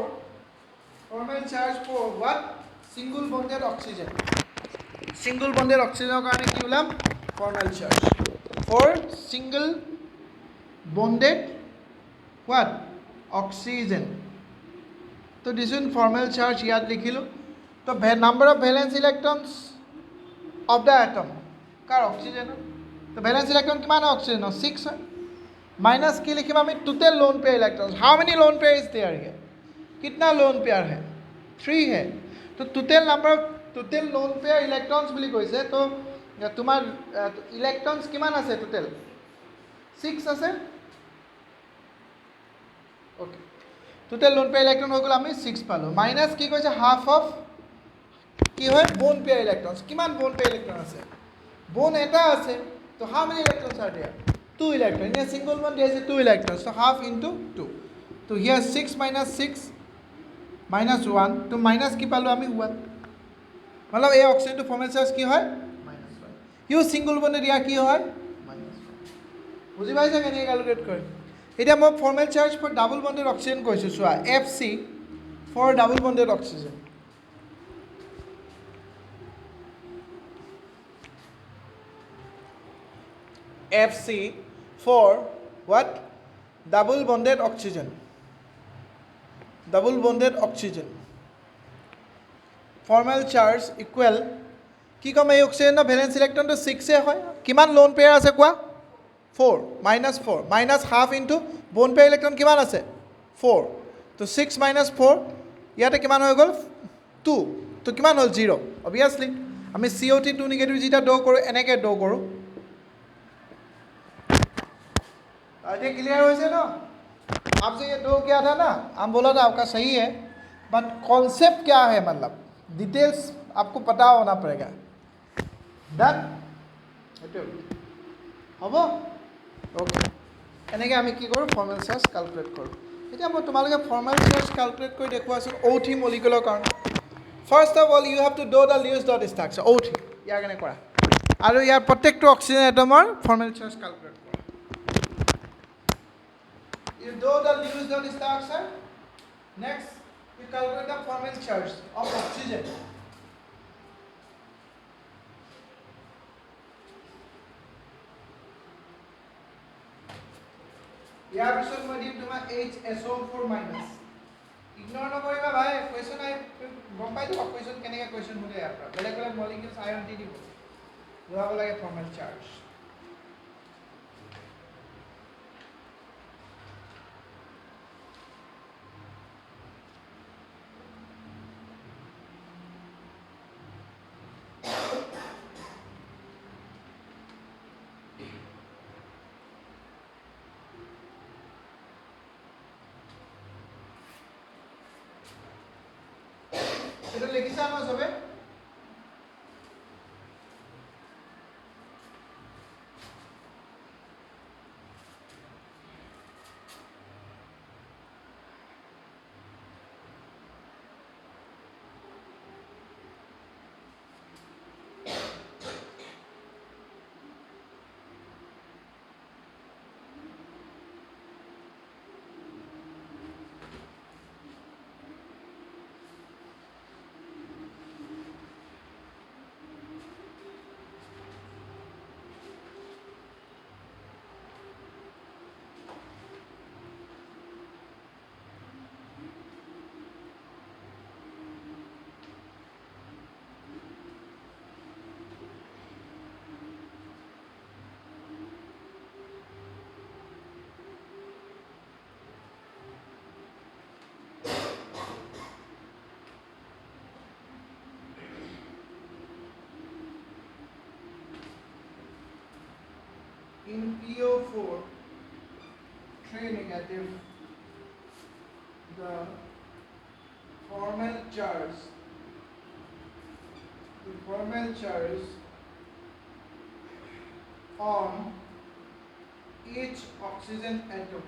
what single bonded oxygen কাৰণে কি উলাম formal charge for single bonded what oxygen তো দিছ ইন ফৰ্মেল চাৰ্জ ইয়াত লিখিলো তো number of valence electrons of the atom কাৰ অক্সিজেনৰ तो वैलेंस इलेक्ट्रॉन कितना है ऑक्सीजन 6 है माइनस की लिखिए हमें total lone pair electrons how many lone pair is there here कितना लोन पेयर है 3 है तो total number total lone pair electrons বুলি কৈছে তো তোমাৰ ইলেক্ট্ৰনস কিমান আছে टोटल 6 আছে okay total lone pair electron হৈ গল আমি 6 পালো মাইনাস কি কৈছে হাফ অফ কি হয় বোন পেয়াৰ ইলেক্ট্ৰনস কিমান বোন পেয়াৰ ইলেক্ট্ৰন আছে বোন এটা আছে तो how many electrons are there 2 electrons in a single bond there is 2 electrons so half into 2 so here 6 minus 6 minus 1 तो minus की पालो आमी 1 मतलब ए ऑक्सीजन तो फॉर्मल चार्ज की হয় -1 यू सिंगल बॉन्ड या की হয় -1 বুজি পাইছা কেনে ক্যালকুলেট কৰে এটা মই formal charge for double bonded oxygen কৈছো চোৱা FC for double bonded oxygen FC for what double bonded oxygen formal charge equal কি কম এই অক্সিজেনৰ ভ্যালেন্স ইলেক্ট্ৰন তো 6 এ হয় কিমান লোন পেয়াৰ আছে কোৱা 4 -4 minus half into bone pair electron কিমান আছে 4 তো 6 minus 4 ইয়াতে কিমান হৈ গল 2 তো কিমান হল 0 obviously আমি CO3 2 নেগেটিভ যেটা ডো কৰো এনেকে ডো কৰো ये क्लियर हो ना आपसे ये दो क्या था ना हम बोला था आपका सही है बट कॉन्सेप्ट क्या है मतलब डिटेल्स आपको पता होना पड़ेगा डन हम ओके এনেকৈ আমি কি কৰোঁ ফৰ্মেল চাৰ্জ ক্যালকুলেট কৰোঁ এতিয়া মই তোমালোকে ফৰ্মেল চাৰ্জ ক্যালকুলেট কৰি দেখুৱাইছোঁ O3 মলিকুলাৰ কাৰণে first of all you have to do the Lewis dot structure O3 ইয়াৰ কাৰণে কৰা আৰু ইয়াৰ প্ৰত্যেকটো অক্সিজেন এটমৰ ফৰ্মেল চাৰ্জ ক্যালকুলেট কৰা You do the Lewis dot structure. Next, you calculate the formal charge of oxygen. यार पिছত মই দিম তোমাক HSO4 minus. Ignore নকৰিবা ভাই কোৱেশ্চন আই গম পাই দিবা কোৱেশ্চন কেনেকা কোৱেশ্চন হ'লে ইয়াৰ পৰা বেলেগ বেলেগ মলিকিউলছ আয়ন দি দিব বুজাব লাগে ফৰ্মেল চাৰ্জ এটা লিখিছা না সবে in PO4 3 negative, the formal charge on each oxygen atom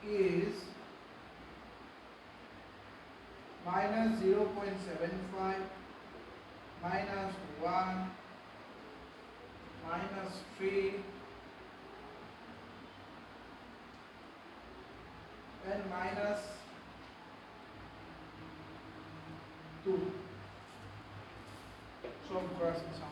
is minus 0.75, minus 1, minus 3, and minus 2. Solve for us in some.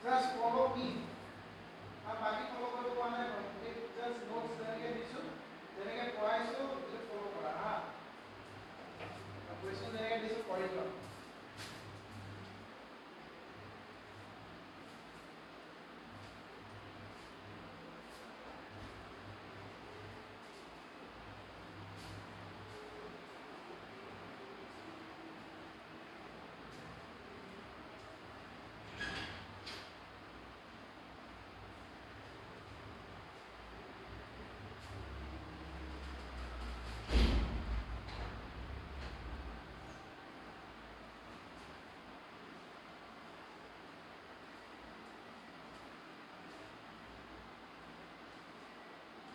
Just follow me. I'm back follow karo one just notes denege disu denege poraisu just follow kara ha question denege disu pori lo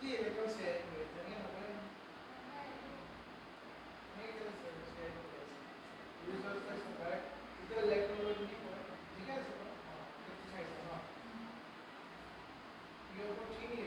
কি এটা share করে জানি হবে नहीं कर सकते share कर user का सब्जेक्ट इधर इलेक्ट्रोलॉजी पर ठीक है सर हां एक्सरसाइज हां ये को ठीक है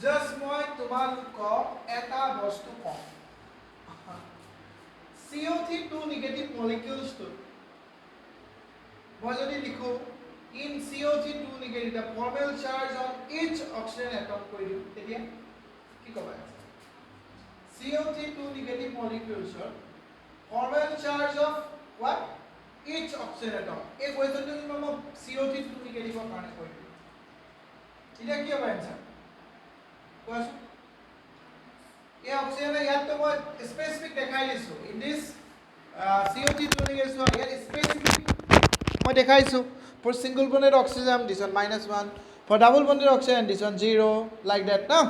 Just moi tumalukok eta bostu kom CO2 negative molecules to moi jodi likho in CO2 negative the formal charge on each oxygen atom koi diu etia ki koba CO2 negative molecules are formal charge of what each oxygen atom ei question to moi CO2 negative or karone koi diu eta ki hoba answer question ये oxygen है याद तो वो specific दिखाई दिसो in this CO2 negative so यार specific मैं दिखाई सो for single bonded oxygen this one -1 for double bonded oxygen this one 0 like that now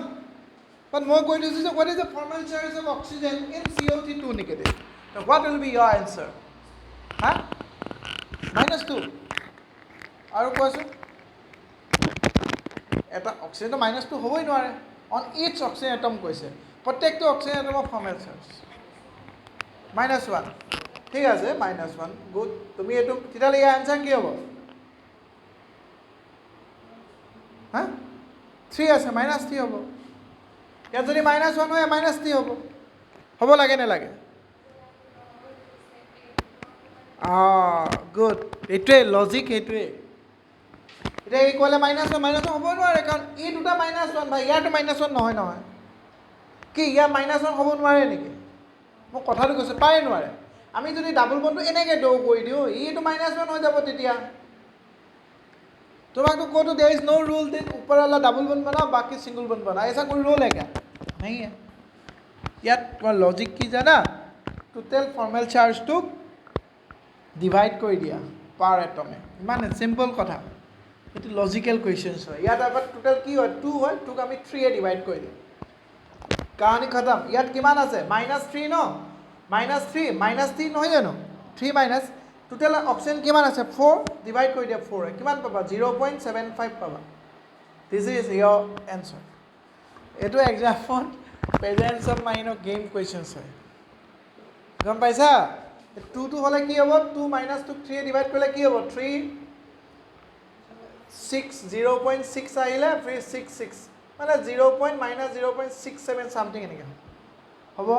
but more going to see what is the formal charge of oxygen in CO2 negative now what will be your answer huh -2 और question এটা oxygen তো -2 হবই নোৱাৰে on each oxygen atom কৈছে প্ৰত্যেকটো oxygen এটমৰ formal charge -1 ঠিক আছে -1 গুড তুমি এটো তেতিয়ালে ইয়াৰ আনসাৰ কি হ'ব হা 3 আছে -3 হ'ব ইয়াত যদি -1 হয় -3 হ'ব হ'ব লাগে নালাগে গুড এইটোৱে লজিক সেইটোৱে এতিয়া এই ক'লে -1 হ'ব নোৱাৰে কাৰণ এই দুটা -1 ভাই ইয়াৰটো -1 নহয় নহয় কি ইয়াৰ -1 হ'ব নোৱাৰে নেকি মই কথাটো কৈছোঁ পাৰে নোৱাৰে আমি যদি ডাবল বনটো এনেকৈ দৌ কৰি দিওঁ এইটো -1 হৈ যাব তেতিয়া তোমাকতো ক'তো there is no rule then ऊपर वाला डबल बन बनाओ बाकी सिंगल बन बनाओ ऐसा कोई रूल है क्या नहीं है ইয়াত তোমাৰ লজিক কি জানা টোটেল ফৰ্মেল চাৰ্জটোক ডিভাইড কৰি দিয়া পাৰ এটমে ইমান সিম্পল কথা এইটো লজিকেল কুৱেশ্যনছ হয় ইয়াত আবার টোটেল কি হয় 2 হয় 2 ক আমি 3 এ ডিভাইড কৰি দিম কাহিনী খতম ইয়াত কিমান আছে -3 ন -3 -3 নহয় জানো 3 মাইনাস টোটেল অপশন কিমান আছে 4 ডিভাইড কৰি দিয়া 4 কিমান পাবা 0.75 পাবা দিস ইজ ইয়োৰ অ্যানসাৰ এটো এক্সাম্পল প্ৰেজেন্স অফ মাইন্ডৰ গেম কুৱেশ্যনছ হয় গম পাইছা 2 টো হলে কি হ'ব 2 - 2 3 ডিভাইড কৰিলে কি হ'ব 3 6 0.6 আহিলে ফিৰ 6 6 মানে 0.-0.67 সামথিং এনেকৈ হ'ব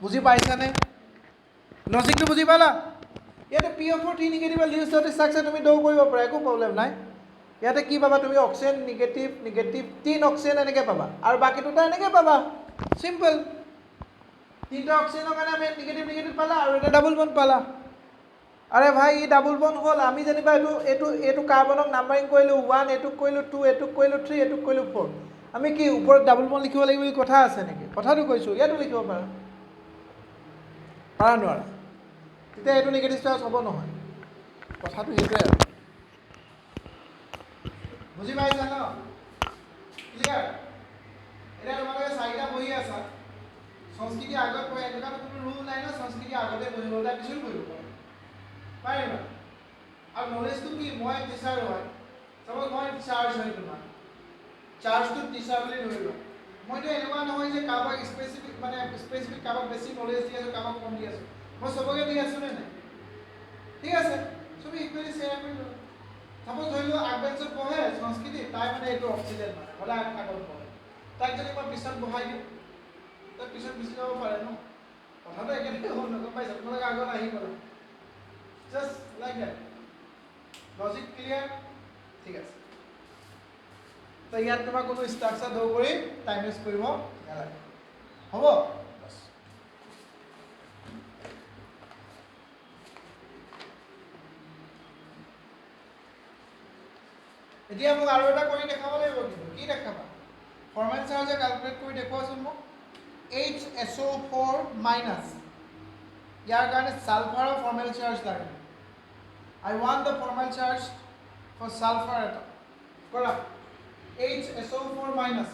বুজি পাইছানে লজিকটো বুজি পালা ইয়াতে P of 3 negative list dot structure তুমি দৌ কৰিব পাৰা একো প্ৰবলেম নাই ইয়াতে কি পাবা তুমি অক্সিজেন নিগেটিভ নিগেটিভ 3 অক্সিজেন এনেকৈ পাবা আৰু বাকি দুটা এনেকৈ পাবা সিম্পল তিনটা অক্সিজেনৰ কাৰণে আমি নিগেটিভ নিগেটিভ পালা আৰু এটা ডাবল বন্ড পালা আৰে ভাই ই ডাবল বন্ড হল আমি যেনিবা এটো কাৰ্বনক নাম্বাৰিং কৰিলো 1 এটো কৰিলো 2 এটো কৰিলো 3 এটো কৰিলো 4 আমি কি ওপৰত ডাবল বন্ড লিখিব লাগিব এই কথা আছে নেকি কথাটো কৈছো ইয়াতো লিখিব পাৰা পাৰা নোৱাৰা তেতিয়া এটো নিগেটিভ চাৰ্জ হ'ব নহয় কথাটো হেতুৱে বুজি পাইছা ন ক্লিয়াৰ এটা তোমালোকে চাৰিটা বহি আছা সংস্কৃতি আগত পঢ়ে এনেকুৱা কোনো ৰুল নাই ন সংস্কৃতি আগতে পঢ়িব তাৰ পিছত পঢ়িব পাৰে না আৰু নলেজটো কি মই টিচাৰ হয় সব মই চাৰ্জ হয় তোমাৰ চাৰ্জটো টিচাৰ বুলি ধৰিলো মইতো এনেকুৱা নহয় যে কাবাক স্পেসিফিক কাবাক বেছি নলেজ দি আছো কাবাক কম দি আছো মই সবকে দি আছো নে নাই ঠিক আছে সবে ইকুৱেলি শেয়াৰ কৰি লও সাপোজ ধৰিলো আগবেঞ্চত পঢ়ে সংস্কৃতি তাই মানে এইটো অক্সিজেন মানে হলে আগত পঢ়ে তাক যদি মই পিছত বহাই দিওঁ তাৰ পিছত গুচি যাব পাৰে ন কথাটো একেলগে হ'ল নগম পাইছা তোমালোকে আগত আহি গ'লা just like that logic clear ঠিক আছে তো ইয়াত তোমাক কোনো ষ্ট্ৰাকচাৰ দৌ কৰি টাইম ওয়েষ্ট কৰিব নালাগে হ'ব এতিয়া মোক আৰু এটা কৰি দেখাব লাগিব কিন্তু কি দেখাবা ফৰ্মেল চাৰ্জে ক্যালকুলেট কৰি দেখুৱাচোন মোক HSO4 মাইনাস ইয়াৰ কাৰণে সালফাৰৰ ফৰ্মেল চাৰ্জ লাগে I want the formal charge for sulfur atom কৰা HSO4 minus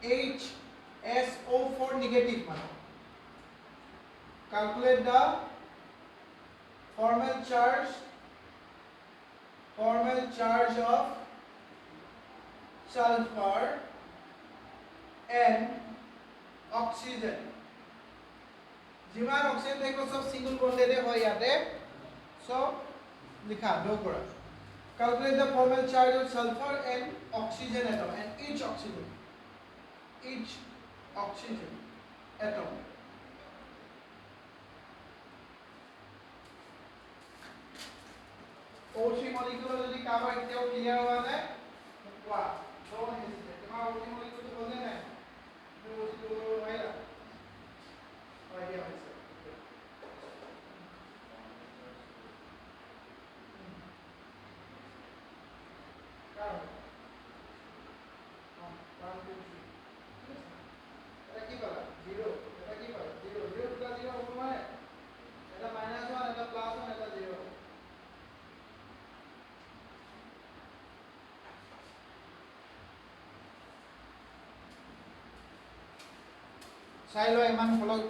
HSO4 negative মানে calculate the formal charge of sulfur and oxygen যিমান অক্সিজেন থাকিব সব সিঙ্গল বন্ডেড হয় ইয়াতে সব লিখা দো কৰা calculate the formal charge of sulfur and oxygen atom and each oxygen atom O3 molecule যদি কাবা এতিয়াও ক্লিয়াৰ হোৱা নাই কোৱা ডোন্ট হেজিটেট তোমাৰ O3 molecule বনে নাই তুমি O3 কৰিব নোৱাৰিলা আইডিয়া হৈছে চাই লো ইমান ফলক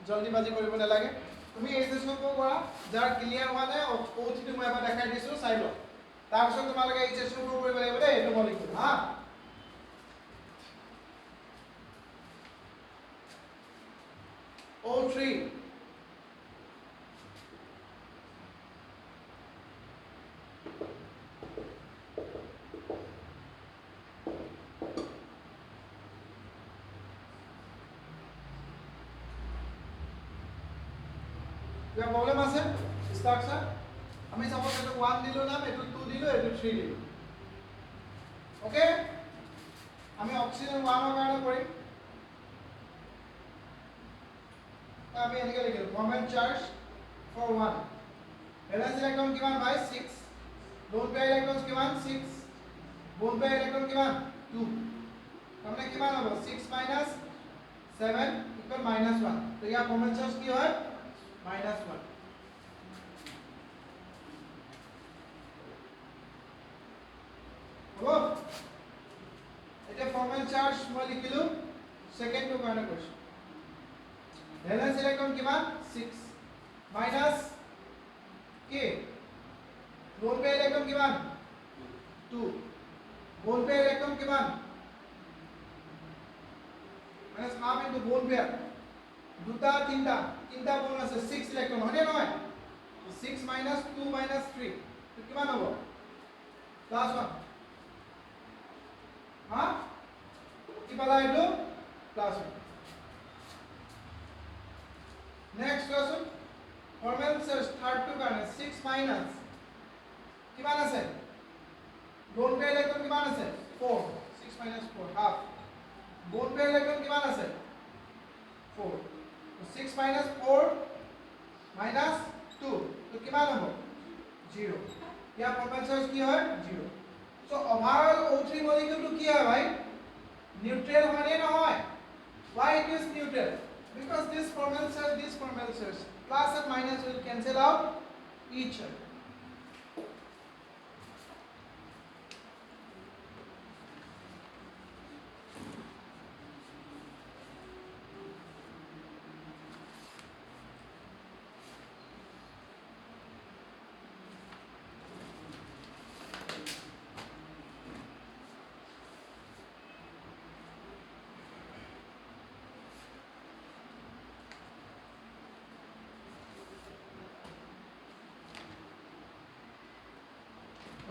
জলদিবাজি কৰিব নালাগে তুমি HSO কৰা যাৰ ক্লিয়াৰ হোৱা নাই O3 টো মই এবাৰ দেখাই দিছো চাই লো তাৰ পিছত তোমালোকে HSO কৰিব লাগিব দেই এইটো মলিকুল হা O3 কিবা প্ৰব্লেম আছে ষ্ট্ৰাকচাৰ আমি সাপোজ এটা 1 দিলো নাম এটো 2 দিলো এটো 3 দিলো ওকে আমি অক্সিজেন 1 ৰ কাৰণে কৰিম আমি এনেকৈ লিখিলো common charge for 1 valence electron কিমান ভাই 6 লোন পেয়াৰ ইলেক্ট্ৰন কিমান 6 বোন পেয়াৰ ইলেক্ট্ৰন কিমান 2 তাৰমানে কিমান হ'ব 6 - 7 = -1 তো ইয়াৰ কমন চাৰ্জ কি হয় -1 হ'ব এটা কমন চাৰ্জ মই লিখিলো সেকেন্ড টো কাৰণে কৈছো ভ্যালেন্স ইলেক্ট্ৰন কিমান 6 মাইনাস কে লোন পেয়াৰ ইলেক্ট্ৰন কিমান 2 বোন পেয়াৰ ইলেক্ট্ৰন কিমান মাইনাস হাফ ইনটু বোন পেয়াৰ দুটা তিনটা বোন আছে 6 ইলেক্ট্ৰন হয়নে নহয় 6 - 2 - 3 তো কিমান হ'ব +1 হা কি পালা এইটো +1 next question formal charge third two কাৰণে 6 মাইনাস কিমান আছে লোন পেয়াৰ ইলেক্ট্ৰন কিমান আছে 4 6 - 4 হাফ বোন পেয়াৰ ইলেক্ট্ৰন কিমান আছে 4 তো 6 - 4 - 2 তো কিমান হ'ব 0 ইয়াৰ ফৰ্মেল চাৰ্জ কি হয় 0 সো ওভাৰঅল O3 মলিকিউলটো কি হয় ভাই নিউট্ৰেল হয় নে নহয় why it is neutral because this formal charge plus and minus will cancel out each other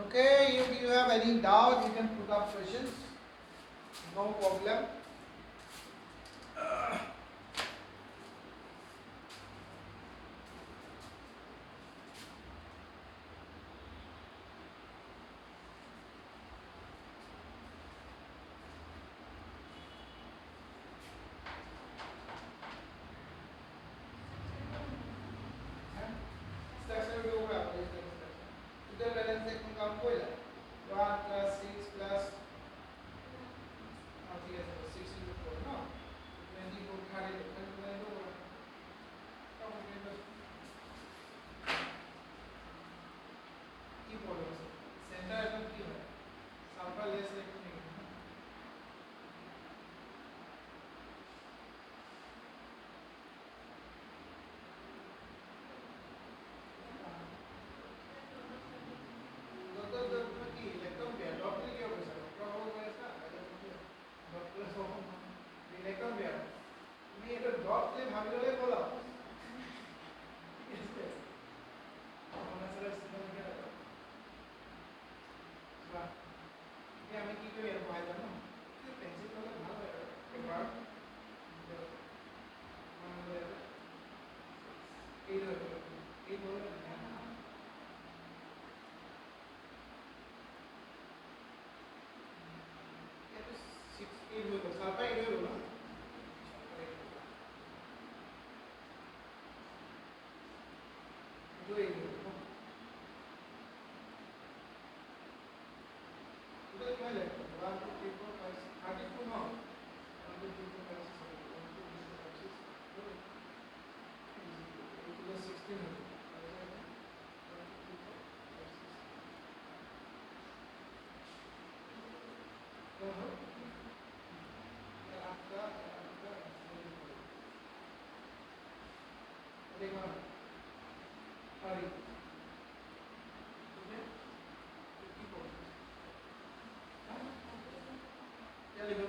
Okay, if you have any doubt, you can put up questions. No problem. काम कोइला 1 plus 6 plus ठीक है 6 into 4 ना 24 खाली लिखना है तो कम हो गया की बोलो सेंटर एटम की है सल्फर लेस इलेक्ट्रॉन नहीं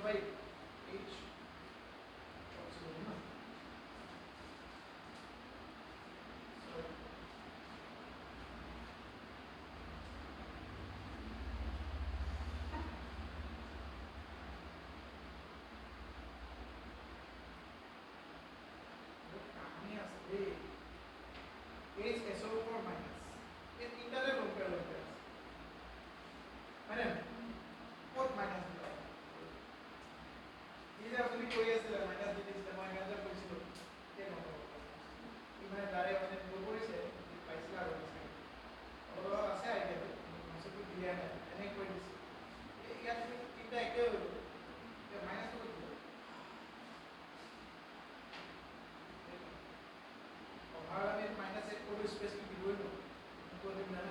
by H oxygen ना कहानी असली स्पेस की दिबई नो तो दिन ना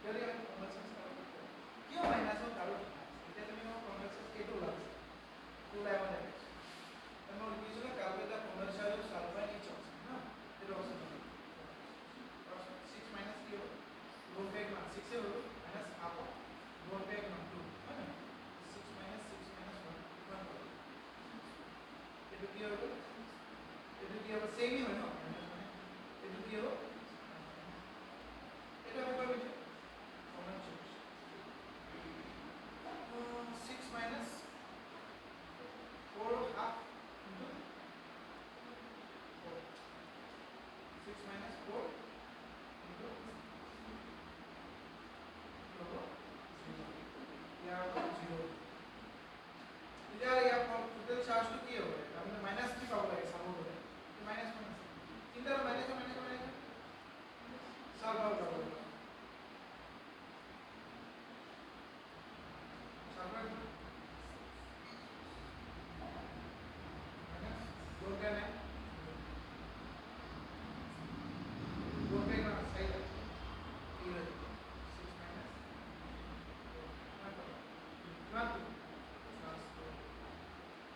কেলে আমি কনভার্সন কিয় মাইনাসৰ কাৰণ এতিয়া তুমি মই কনভাৰ্সন কেটো ওলাইছে তো ওলাই মানে মই লিখিছো কালকে এটা conversion of sulphide each of না এটা আছে 6 মাইনাস কি হবে লোড ব্যাক মান 6 এ হলো মাইনাস হাফ লোড ব্যাক মান 2 হয় না 6 মাইনাস 1 এটা কি হবে সেমই হয় না এটা কি হবে এটা হবে common change 6 minus 4 half into 4 6 minus 4 into 0 here 0 इधर यहाँ पर टोटल चार्ज तो किया हुआ है हमने माइनस भी पावर है सब हो गया तो माइनस इधर माइनस सब पावर सब दो क्या है दो क्या ना सही है 6 minus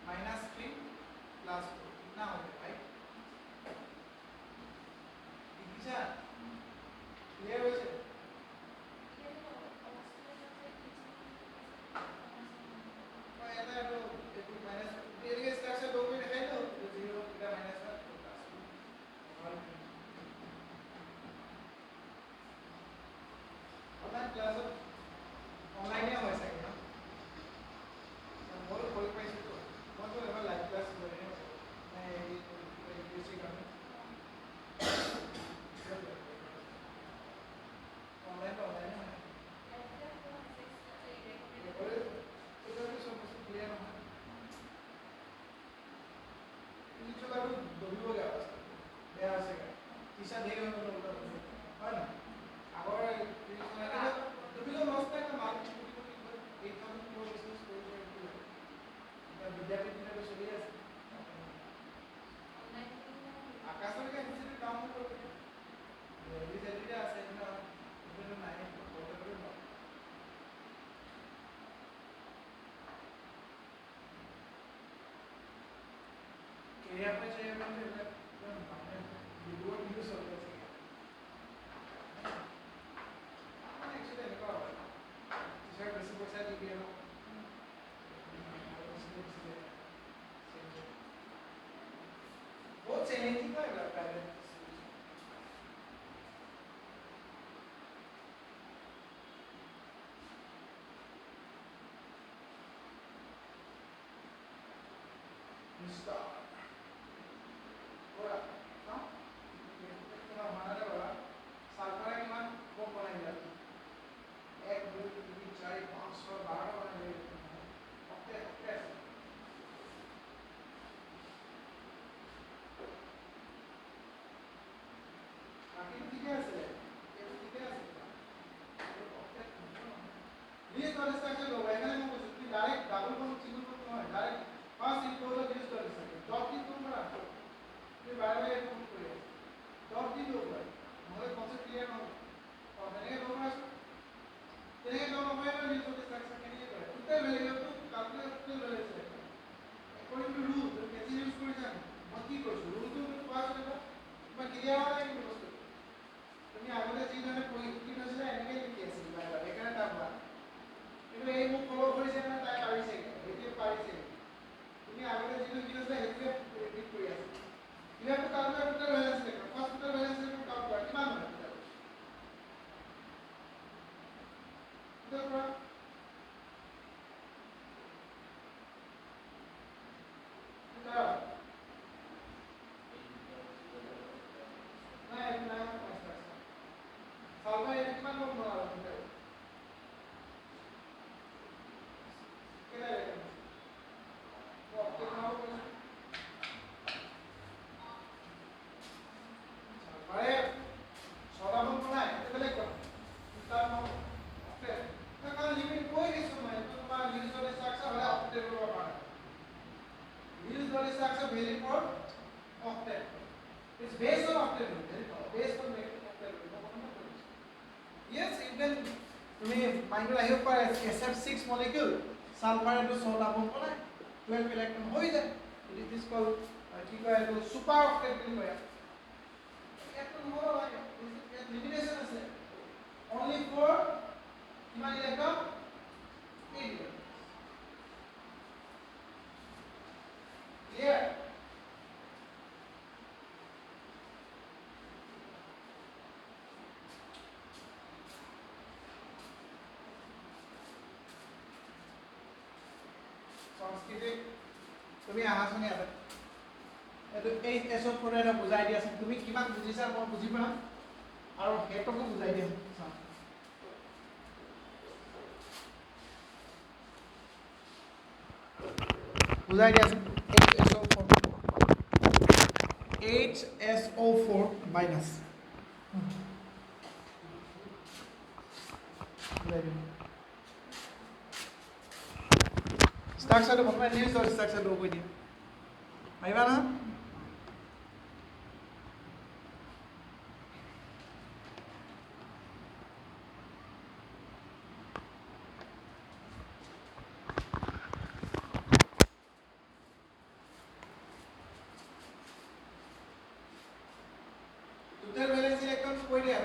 minus 3 plus 4 कितना हो गया भाई दिखा क्लियर हो जाए ऐसा है तो एक माइनस ये स्ट्रक्चर दो में दिखाई दो 0 का माइनस का प्लस और ऑनलाइन क्लास ऑनलाइन है वैसा है ना बोल पैसे तो कौन तो लेवल लाइव क्लास हो रहे हैं मैं ये बेसिक करना ऑनलाइन तो ऑनलाइन है इधर भी सब क्लियर है নিচে লাগু দবিব গা বেয়া আছে গা কিসা দেগে মন ওটা হয় না আগৰ দবিব নষ্ট একটা মাৰ্কেট এই কাম পুৰো বিজনেস কৰে এটা বিদ্যাপীঠ নিয়ে চলি আছে আকাশৰ কে কিছু ডাউন করতে রিজাল্টে আছে না এটা নাই বলতে পারবে না एरिया पे चाहिए मैंने वीडियो यूज होता है एक्चुअली देखो टीचर बेसिक पैसा दी गया बहुत चैलेंजिंग है पहले start सालफारा की मान वो बनाई जाती है 1 2 3 4 5 6 12 बनाई जाती है ओके ओके बाकी ठीक है ऐसे ये तो ठीक है ऐसे ओके ये तो स्ट्रक्चर होगा है ना कुछ direct double bond single bond नहीं है डायरेक्ट फर्स्ट इन दोनों यूज कर सकते हैं डॉट की तुम बड़ा ये बार-बार ये पुट करिए डॉट की दो बार हमारे कॉन्सेप्ट क्लियर ना हो और मैंने दो बार तेरे दोनों में ना यूज होते स्ट्रक्चर के लिए करे उतने वैल्यू तो कैलकुलेट उतने वैल्यू से अकॉर्डिंग टू रूल तो कैसे यूज कर जाए मत की करो रूल तो पास होगा मैं क्लियर वाला है कि दोस्तों तुम्हें आगे चीज में कोई की नजर है नहीं लिखी ऐसी बार-बार एक ना तब কিন্তু এই মুখ ফলো কৰিছে না তাই পাৰিছে এতিয়া পাৰিছে তুমি আগতে যিটো কি আছে সেইটোৱে ৰিপিট কৰি আছে ইহাটো কালকুলেট টোটাল ব্যালেন্স লেখা ফাৰ্স্ট টোটাল ব্যালেন্স লেখা কালকুলেট কিমান হয় টোটাল কৰা টোটাল নাই নাই সালফা এটা কিমান কম বনালা টোটাল কেটা লেখা তো কিমান হবে সালফারে সরাবন বনায় এটা বেলেগ কথা তার নাম অক্টেট না কারণ লিমিট কই কিছু নাই তো তোমার ইউজুয়াল স্ট্রাকচার হলে অক্টেট করব পারে usual structure very for octet It's based on octet rule. Based on octet rule. Yes, you can. তুমি মাইন্ডত আহিব পাৰে SF6 molecule সালফাৰ এটো 6টা বন্ধ বনায় 12 ইলেক্ট্ৰন হৈ যায় ইট ইজ কল কি কয় এটো সুপাৰ অক্টেট বুলি কয় এটো নহব লাগে ইয়াত লিমিটেশন আছে only for কিমান ইলেক্ট্ৰন 8 ইলেক্ট্ৰন clear সংস্কৃতিক তুমি আহাছনি আছে এটো এই এসব করে এটা বুঝাই দিয়া আছে তুমি কিমান বুজিছা মই বুজি পাম আৰু হেতকো বুঝাই দিয়া বুঝাই দিয়া আছে HSO4 মাইনাস স্ট্রাকচারটো বনাই নিউজ স্ট্রাকচারটো কৈ দিয়া আহিবা না টোটাল ভ্যালেন্স ইলেকট্রন কৈ দিয়া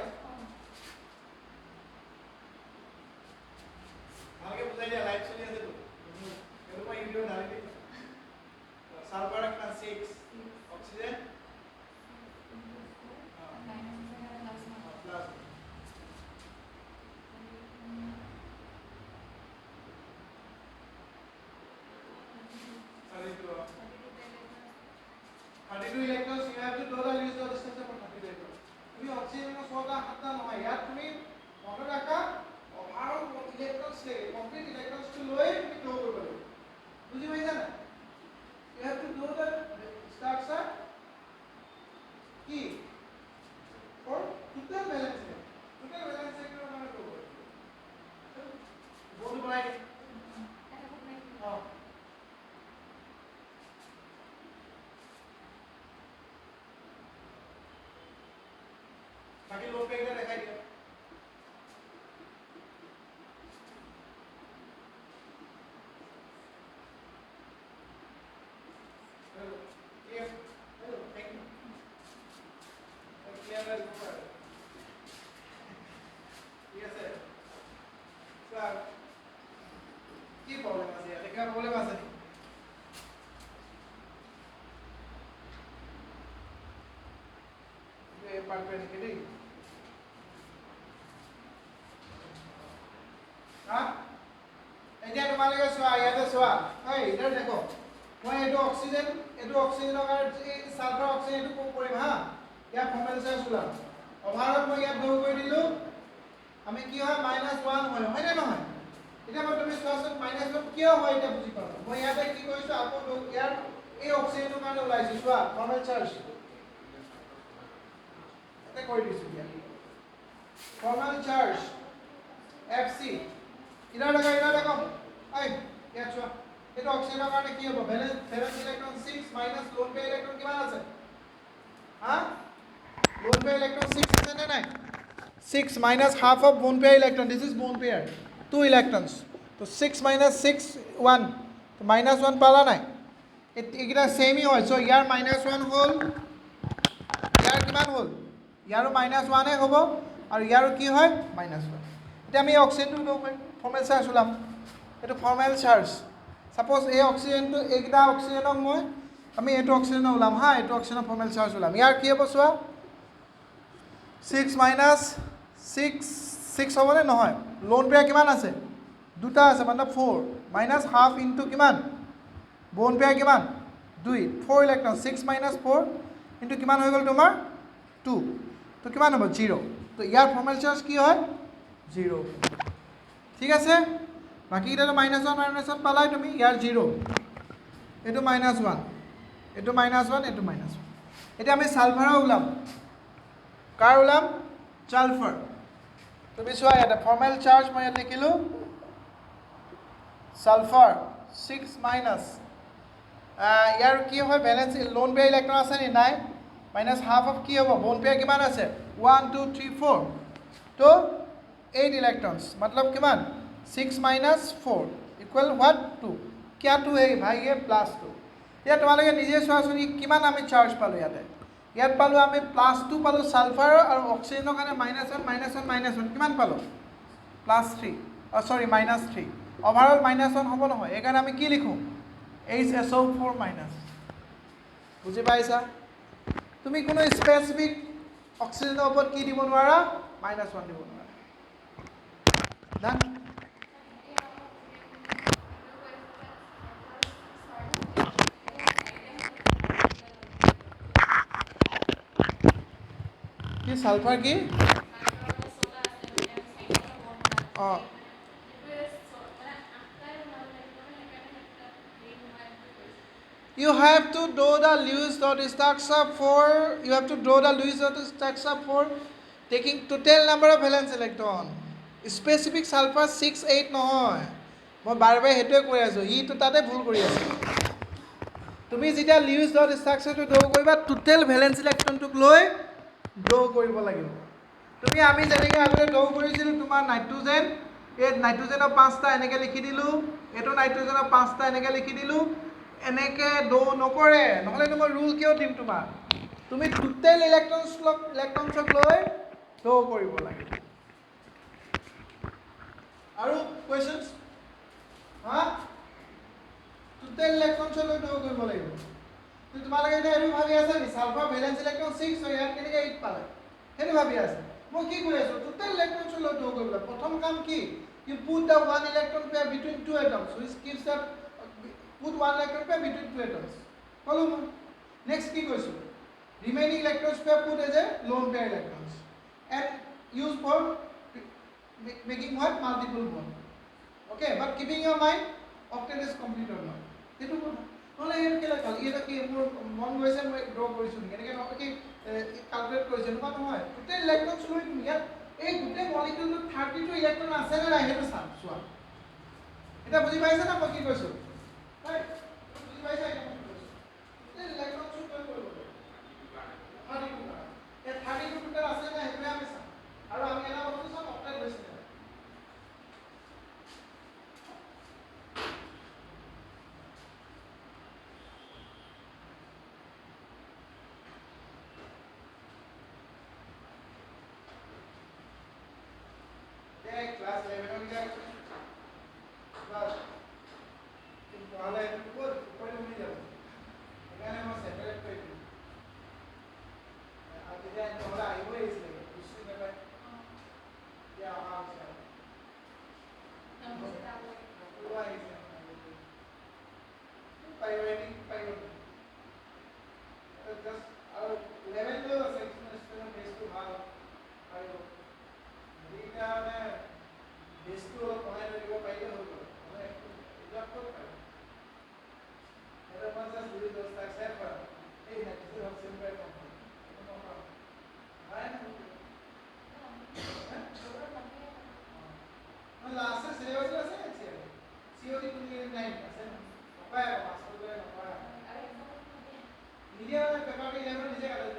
ভালকে বুঝাই দিয়া লাইভ চলি আছে তো এটো মই ভিডিও ডালি সালফার একটা 6 oxygen plus 32 electrons you have to total use the distance of 32 electrons তুমি অক্সিজেন এর 6টা 7টা নহয় ইয়াত তুমি মনে রাখা ওভারঅল ইলেকট্রনস লাগে কমপ্লিট ইলেকট্রনস টু লই তুমি ডো করবে বুঝি পাইছা না you have to know the structure key for total balance electron মানে করব বন্ধ বানাই বাকি লোড পেগটা দেখাই দিও কি প্রবলেম আছে এটা কি প্রবলেম আছে এই পার্ট কি দেই হ্যাঁ এতিয়া তোমালোকে সোয়া ইয়াতে সোয়া এই ইধৰ দেখো মই এটো অক্সিজেনৰ কাৰণে এই সালফাৰ অক্সিজেন এটো কম কৰিম হা ইয়াত ফৰ্মেল চাৰ্জ ওলাম অভাৰত মই ইয়াত দৌ কৰি দিলো আমি কি হয় -1 হয় হয়নে নহয় এটা মই তুমি সোৱাচোন -1 কিয় হয় এটা বুজি পাবা মই ইয়াতে কি কৰিছো আকৌ ইয়াৰ এই অক্সিজেনৰ কাৰণে ওলাইছে সোৱা ফৰ্মেল চাৰ্জ এটা কৰি দিছো দিয়া ফৰ্মেল চাৰ্জ FC ইলা দেখো এই ইয়াত সোৱা এটা অক্সিজেনৰ কাৰণে কি হ'ব valence electron 6 minus loan pay electron কিমান আছে হা লোন পে ইলেক্ট্ৰন 6 আছে নে নাই 6 minus half of bone pair electron this is bone pair 2 electrons so 6 minus 6 1 so -1 pala nai ekita same hi hoy so yar -1 hol yar kiman hol yaru -1 e hobo aru yaru ki hoy -1 eta ami oxygen to do formal charge ulam eto formal charge suppose a oxygen to ekita oxygen ok moi ami eto oxygen ulam ha eto oxygen formal charge ulam yar ki hobo soa 6 minus 6 হবে নহয় loan pair কিমান আছে দুটা আছে মানে 4 minus half into কিমান বোন pair কিমান 2 4 ইলেক্ট্ৰন 6 মাইনাস 4 ইনটু কিমান হৈ গ'ল তোমাৰ 2 তো কিমান হ'ব 0 তো ইয়াৰ ফৰ্মেল চাৰ্জ কি হয় 0 ঠিক আছে বাকি এটা -1 পালাই তুমি ইয়াৰ 0 এটো -1 এটো -1 এটো -1 এটা আমি সালফাৰ ওলাম কাৰ ওলাম সালফাৰ তুমি চোৱা এটা ফৰ্মেল চাৰ্জ মই ইয়াত লিখিলো সালফাৰ 6 মাইনাস ইয়াৰ কি হয় ব্যালেন্স লোন পে ইলেক্ট্ৰন আছে নি নাই মাইনাছ হাফ অফ কি হ'ব বন পেয়াৰ কিমান আছে 1 2 3 4 তো 8 इलेक्ट्रॉन्स मतलब किमान 6 माइनस 4 इक्वल व्हाट 2 क्या 2 है भाई ये प्लस 2 या तुम्हारे निजे चोवाचोन किमान आमी चार्ज पालो यात पालो आमी प्लस 2 पालो साल्फार और ऑक्सीजन काने -1 किमान पालो प्लस 3 सॉरी -3 ओवरऑल -1 हबो নহয় এই কাৰণে আমি কি লিখো HSO4 माइनस বুজি পাইছা তুমি কোনো স্পেসিফিক অক্সিজেনৰ ওপৰত কি দিব নোৱাৰা -1 দিব নোৱাৰা Done? কি সালফার কি You have to draw the Lewis dot structure for taking total number of valence electron. Specific sulfur 6 8 নহয় মই বাৰে বাৰে হেতুৱে কৈ আছো ই তো তাতে ভুল কৰি আছে তুমি যেতিয়া লিউইছ ডট ষ্ট্ৰাকচাৰটো ড্ৰ কৰিবা টোটেল ভ্যালেন্স ইলেক্ট্ৰনটোক লৈ ড্ৰ কৰিব লাগিব তুমি আমি যেনেকৈ আগতে ড্ৰ কৰিছিলো তোমাৰ নাইট্ৰোজেন এই নাইট্ৰোজেনৰ 5টা এনেকৈ লিখি দিলো এটো নাইট্ৰোজেনৰ 5টা এনেকৈ লিখি দিলো এনেকৈ ড্ৰ নকৰে নহলে মই ৰুল কিয় দিম তোমাক তুমি টোটেল ইলেক্ট্ৰনছক লৈ ড্ৰ কৰিব লাগিব আৰু কোৱেশ্চনছ হা টোটেল ইলেক্ট্ৰনছ লৈ ড্ৰ কৰিব লাগিব তুমি তোমালোকে এটা এটো ভাবি আছা নি সালফাৰ ভ্যালেন্স ইলেক্ট্ৰন 6 হয় ইয়াত কেনেকৈ 8 পালে হেতু ভাবি আছা মই কি কৈ আছো টোটেল ইলেক্ট্ৰনছ লৈ ড্ৰ কৰিব লাগিব প্ৰথম কাম কি you put the one electron pair between two atoms which gives that put one electron pair between two atoms follow me next কি কৈছো remaining electrons pair put as a lone pair electrons and use for making what multiple bond okay but keeping your mind octet is complete or not etu কথা নহলে এর কেলা কল এটা কি মোৰ মন গৈছে মই ড্ৰ কৰিছো নি এনেকে নহয় কি ক্যালকুলেট কৰিছো না নহয় টোটেল ইলেক্ট্ৰনছ লৈ তুমি ইয়াত এই গুটে মলিকিউলটো 32 ইলেক্ট্ৰন আছে নে নাই হেতু চাম চোৱা এটা বুজি পাইছা না মই কি কৈছো হয় বুজি পাইছা এটা মই কৈছো টোটেল ইলেক্ট্ৰনছ লৈ কৰিব লাগিব 32 এই 32 টোটেল আছে না হেতু আমি চাম আৰু আমি এটা বস্তু চাম অক্টেট হৈছে class 11 में क्या बस तुम पहले ऊपर नहीं जाओ এখানে আমরা সেপারেট করে দিই আর যদি আমরা আইবো इसलिए दूसरी में क्या आराम से पूरा ऐसे पाइवटिंग just लेवल जो section student base to how आइबो এটা মানে বেসটো বনাই দিব পাইলে হল মানে এক্সাম করতে পারে এটা মানে দুই দস্তা সেট করা এই না কিছু হবে সিম্পল কম্পাউন্ড হয় না মানে লাস্টে সিলেবাস আছে আছে সিওডি কোন নাই আছে না পায় মাস্টার করে না পায় নিজে পেপারটা ইলেভেন নিজে কাটে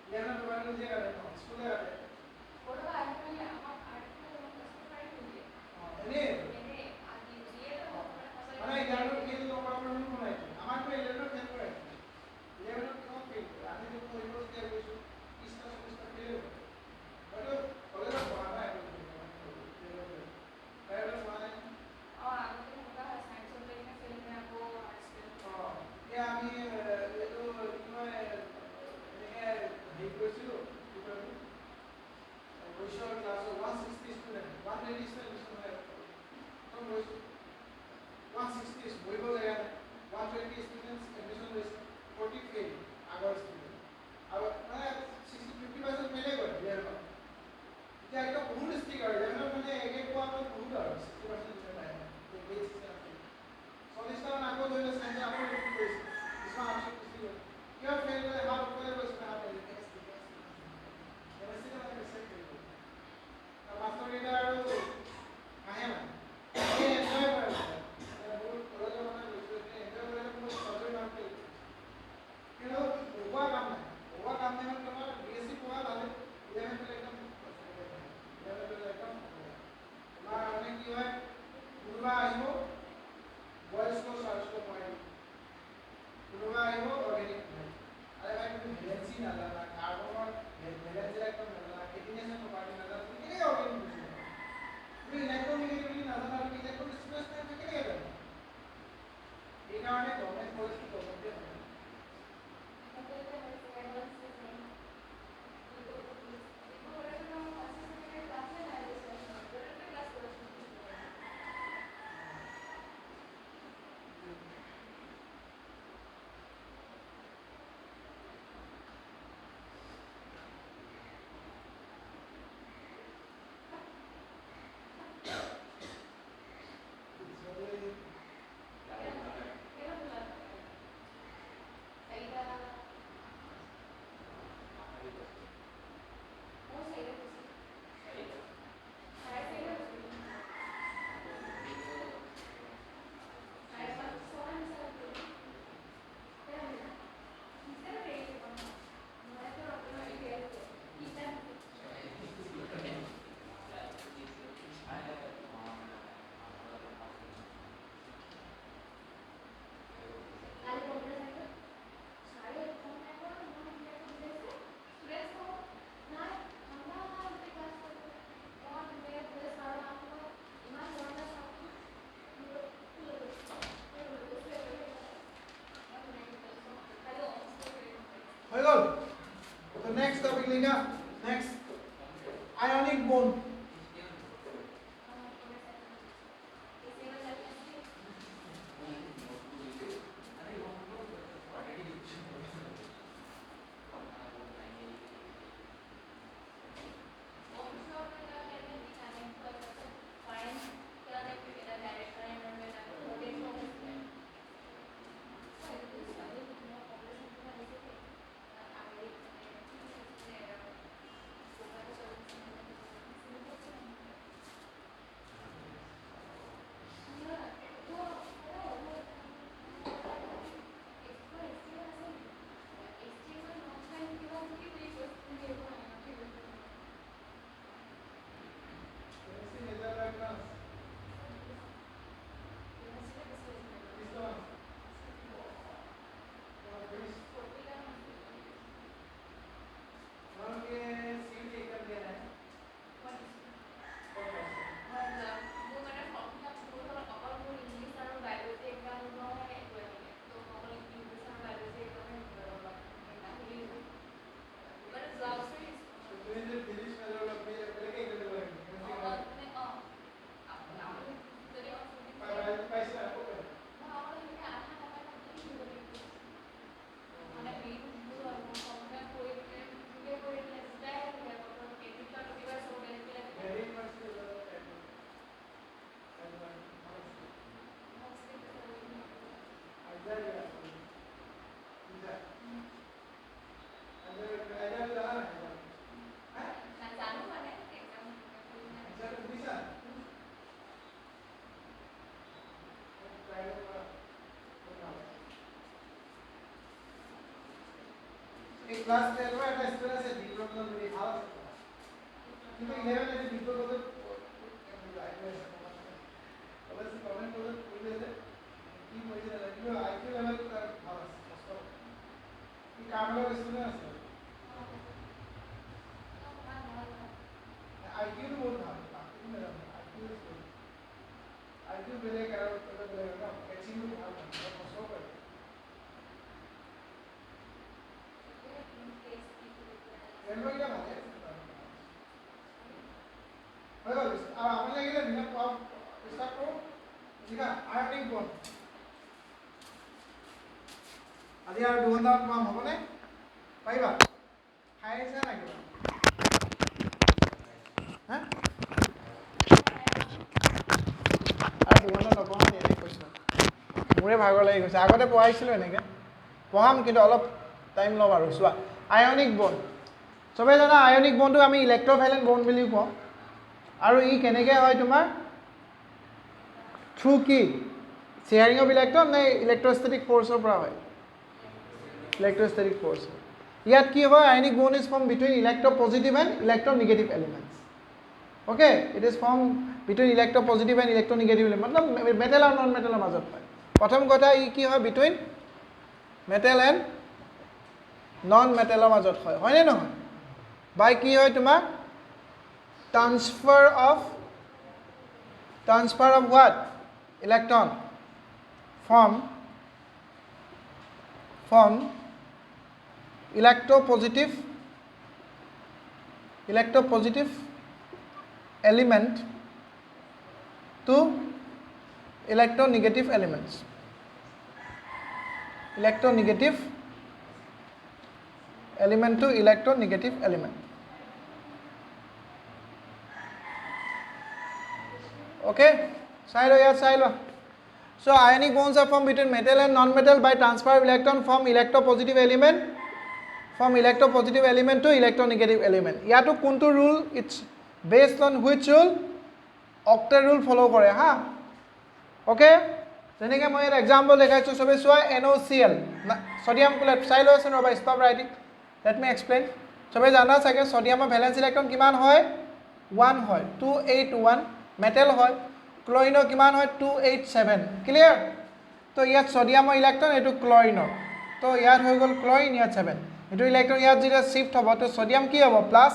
ইলেভেন পেপার নিজে কাটে স্কুলে কাটে ওটা আইফোনে আমার আইফোনে এনে মানে ইলেভেন কি তো প্রবলেম নাই আমার তো ইলেভেন ফেল করে ইলেভেন কোন ফেল আমি তো পরিবর্তন দিয়ে বসু ইসটা সমস্যা ফেল ওটা কলেজে পড়া না তাহলে মানে আমাদের মোটা সায়েন্স হলে না ফেল में आपको आर्ट्स ফেল ये আমি এতো কি হয় এনে হেই কইছিল ডেন্সিটি নাজানা কাৰ্বনৰ ভেলেন্সি ইলেক্ট্ৰন নাজানা কেটিনেশন প্ৰপাৰ্টি নাজানা তুমি কেনেকৈ অৰ্গেনিক বুজি পাবা তুমি ইলেক্ট্ৰন নিগেটিভিটি নাজানা তুমি ইলেক্ট্ৰন ডিস্ট্ৰিবিউশন কেনেকৈ জানিবা এইকাৰণে গভৰ্ণমেণ্ট কলেজটো গভৰ্ণমেণ্টে হয় হৈ গ'ল তো নেক্সট টপিক লিখা নেক্সট আয়নিক বন্ড ক্লাস 12 এ একটা স্টুডেন্ট আছে ডিপ্লোমা করে ভালো আছে কিন্তু 11 এ ডিপ্লোমা করে অবশ্যই কমেন্ট করে বলতে কি হয়েছে না কিন্তু আইকিউ লেভেল তার ভালো আছে কষ্ট কি কামলা স্টুডেন্ট আছে আইকিউ তো বহুত ভালো আইকিউ বেলে কারো তো বেলে না ক্যাচিং তো ভালো কষ্ট করে এনভাইটা ভালো হয় গেল আর আমি লাগিলে বিনা পাব স্টার্ট করো লিখা আয়নিক বন্ড আজি আর 2 ঘন্টা পাম হবনে পাইবা খাইছা না কিবা হ্যাঁ আর 2 ঘন্টা নপঢ়া এনে কৈছো মোৰে ভাগৰ লাগি গৈছে আগতে পঢ়াইছিলো এনেকে পঢ়াম কিন্তু অলপ টাইম লম আৰু চোৱা আয়নিক বন্ড সবে জানা আয়নিক বন্ডটো আমি ইলেক্ট্ৰোভ্যালেন্ট বন্ড বুলি কওঁ আৰু ই কেনেকৈ হয় তোমাৰ থ্ৰু কি শেয়াৰিং অফ ইলেক্ট্ৰন নে ইলেক্ট্ৰোষ্টেটিক ফোৰ্সৰ পৰা হয় ইলেক্ট্ৰোষ্টেটিক ফোৰ্স ইয়াত কি হয় ionic bond is form between electropositive and electronegative elements okay it is form between electropositive and electronegative element मतलब মেটেল আৰু নন মেটেলৰ মাজত হয় প্ৰথম কথা ই কি হয় বিটুইন মেটেল এণ্ড নন মেটেলৰ মাজত হয় হয়নে নহয় বাই কি হয় তোমাৰ transfer of what electron from electropositive element to electronegative elements to electronegative element okay চাই লো so ionic bonds are formed between metal and non-metal by transfer of electron from electropositive element to electronegative element ইয়াতো কোনটো rule it's based on which rule octet rule follow কৰে হা okay যেনেকৈ মই এটা example দেখাইছো সবে চোৱা NaCl sodium chloride চাই লৈ আছে ৰবা stop writing let me explain সবে জানা চাগে সোডিয়ামৰ ভ্যালেন্স ইলেক্ট্ৰন কিমান হয় 1 হয় 281 মেটেল হয় ক্লোৰিনৰ কিমান হয় 287 ক্লিয়াৰ তো ইয়াত সোডিয়ামৰ ইলেক্ট্ৰন এটো ক্লোৰিনৰ তো ইয়াত হৈ গল ক্লোৰিন ইয়াত 7 এটো ইলেক্ট্ৰন ইয়াত যেতিয়া শিফট হ'ব তো সোডিয়াম কি হ'ব প্লাস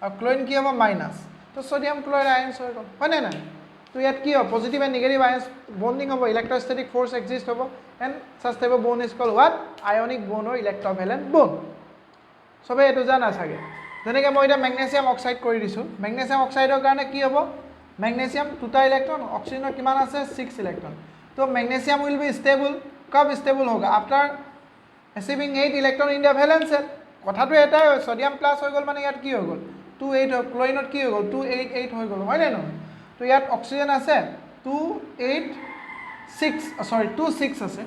আৰু ক্লোৰিন কি হ'ব মাইনাস তো সোডিয়াম ক্লোৰাইড আয়নছ হৈ গল হয় না তো ইয়াত কি হ'ব পজিটিভ এণ্ড নিগেটিভ আয়নছ বন্ডিং হ'ব ইলেক্ট্ৰোস্ট্যাটিক ফোর্স এক্সিস্ট হ'ব and such type of bond is called what ionic bond or electrovalent bond সবে এটো জানা থাকে যেনেকৈ মই এটা ম্যাগনেসিয়াম অক্সাইড কৰি দিছো ম্যাগনেসিয়াম অক্সাইডৰ কাৰণে কি হ'ব ম্যাগনেসিয়াম দুটা ইলেক্ট্ৰন অক্সিজেনৰ কিমান আছে 6 ইলেক্ট্ৰন তো ম্যাগনেসিয়াম will be stable कब stable होगा after receiving 8 electron in the valence shell কথাটো এটাই হয় সোডিয়াম প্লাস হৈ গল মানে ইয়াত কি হৈ গল 28 ক্লোৰিনত কি হৈ গল 288 হৈ গল হয় না নহয় তো ইয়াত অক্সিজেন আছে 286 আছে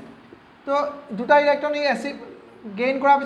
তো দুটা ইলেক্ট্ৰন ই গেইন কৰা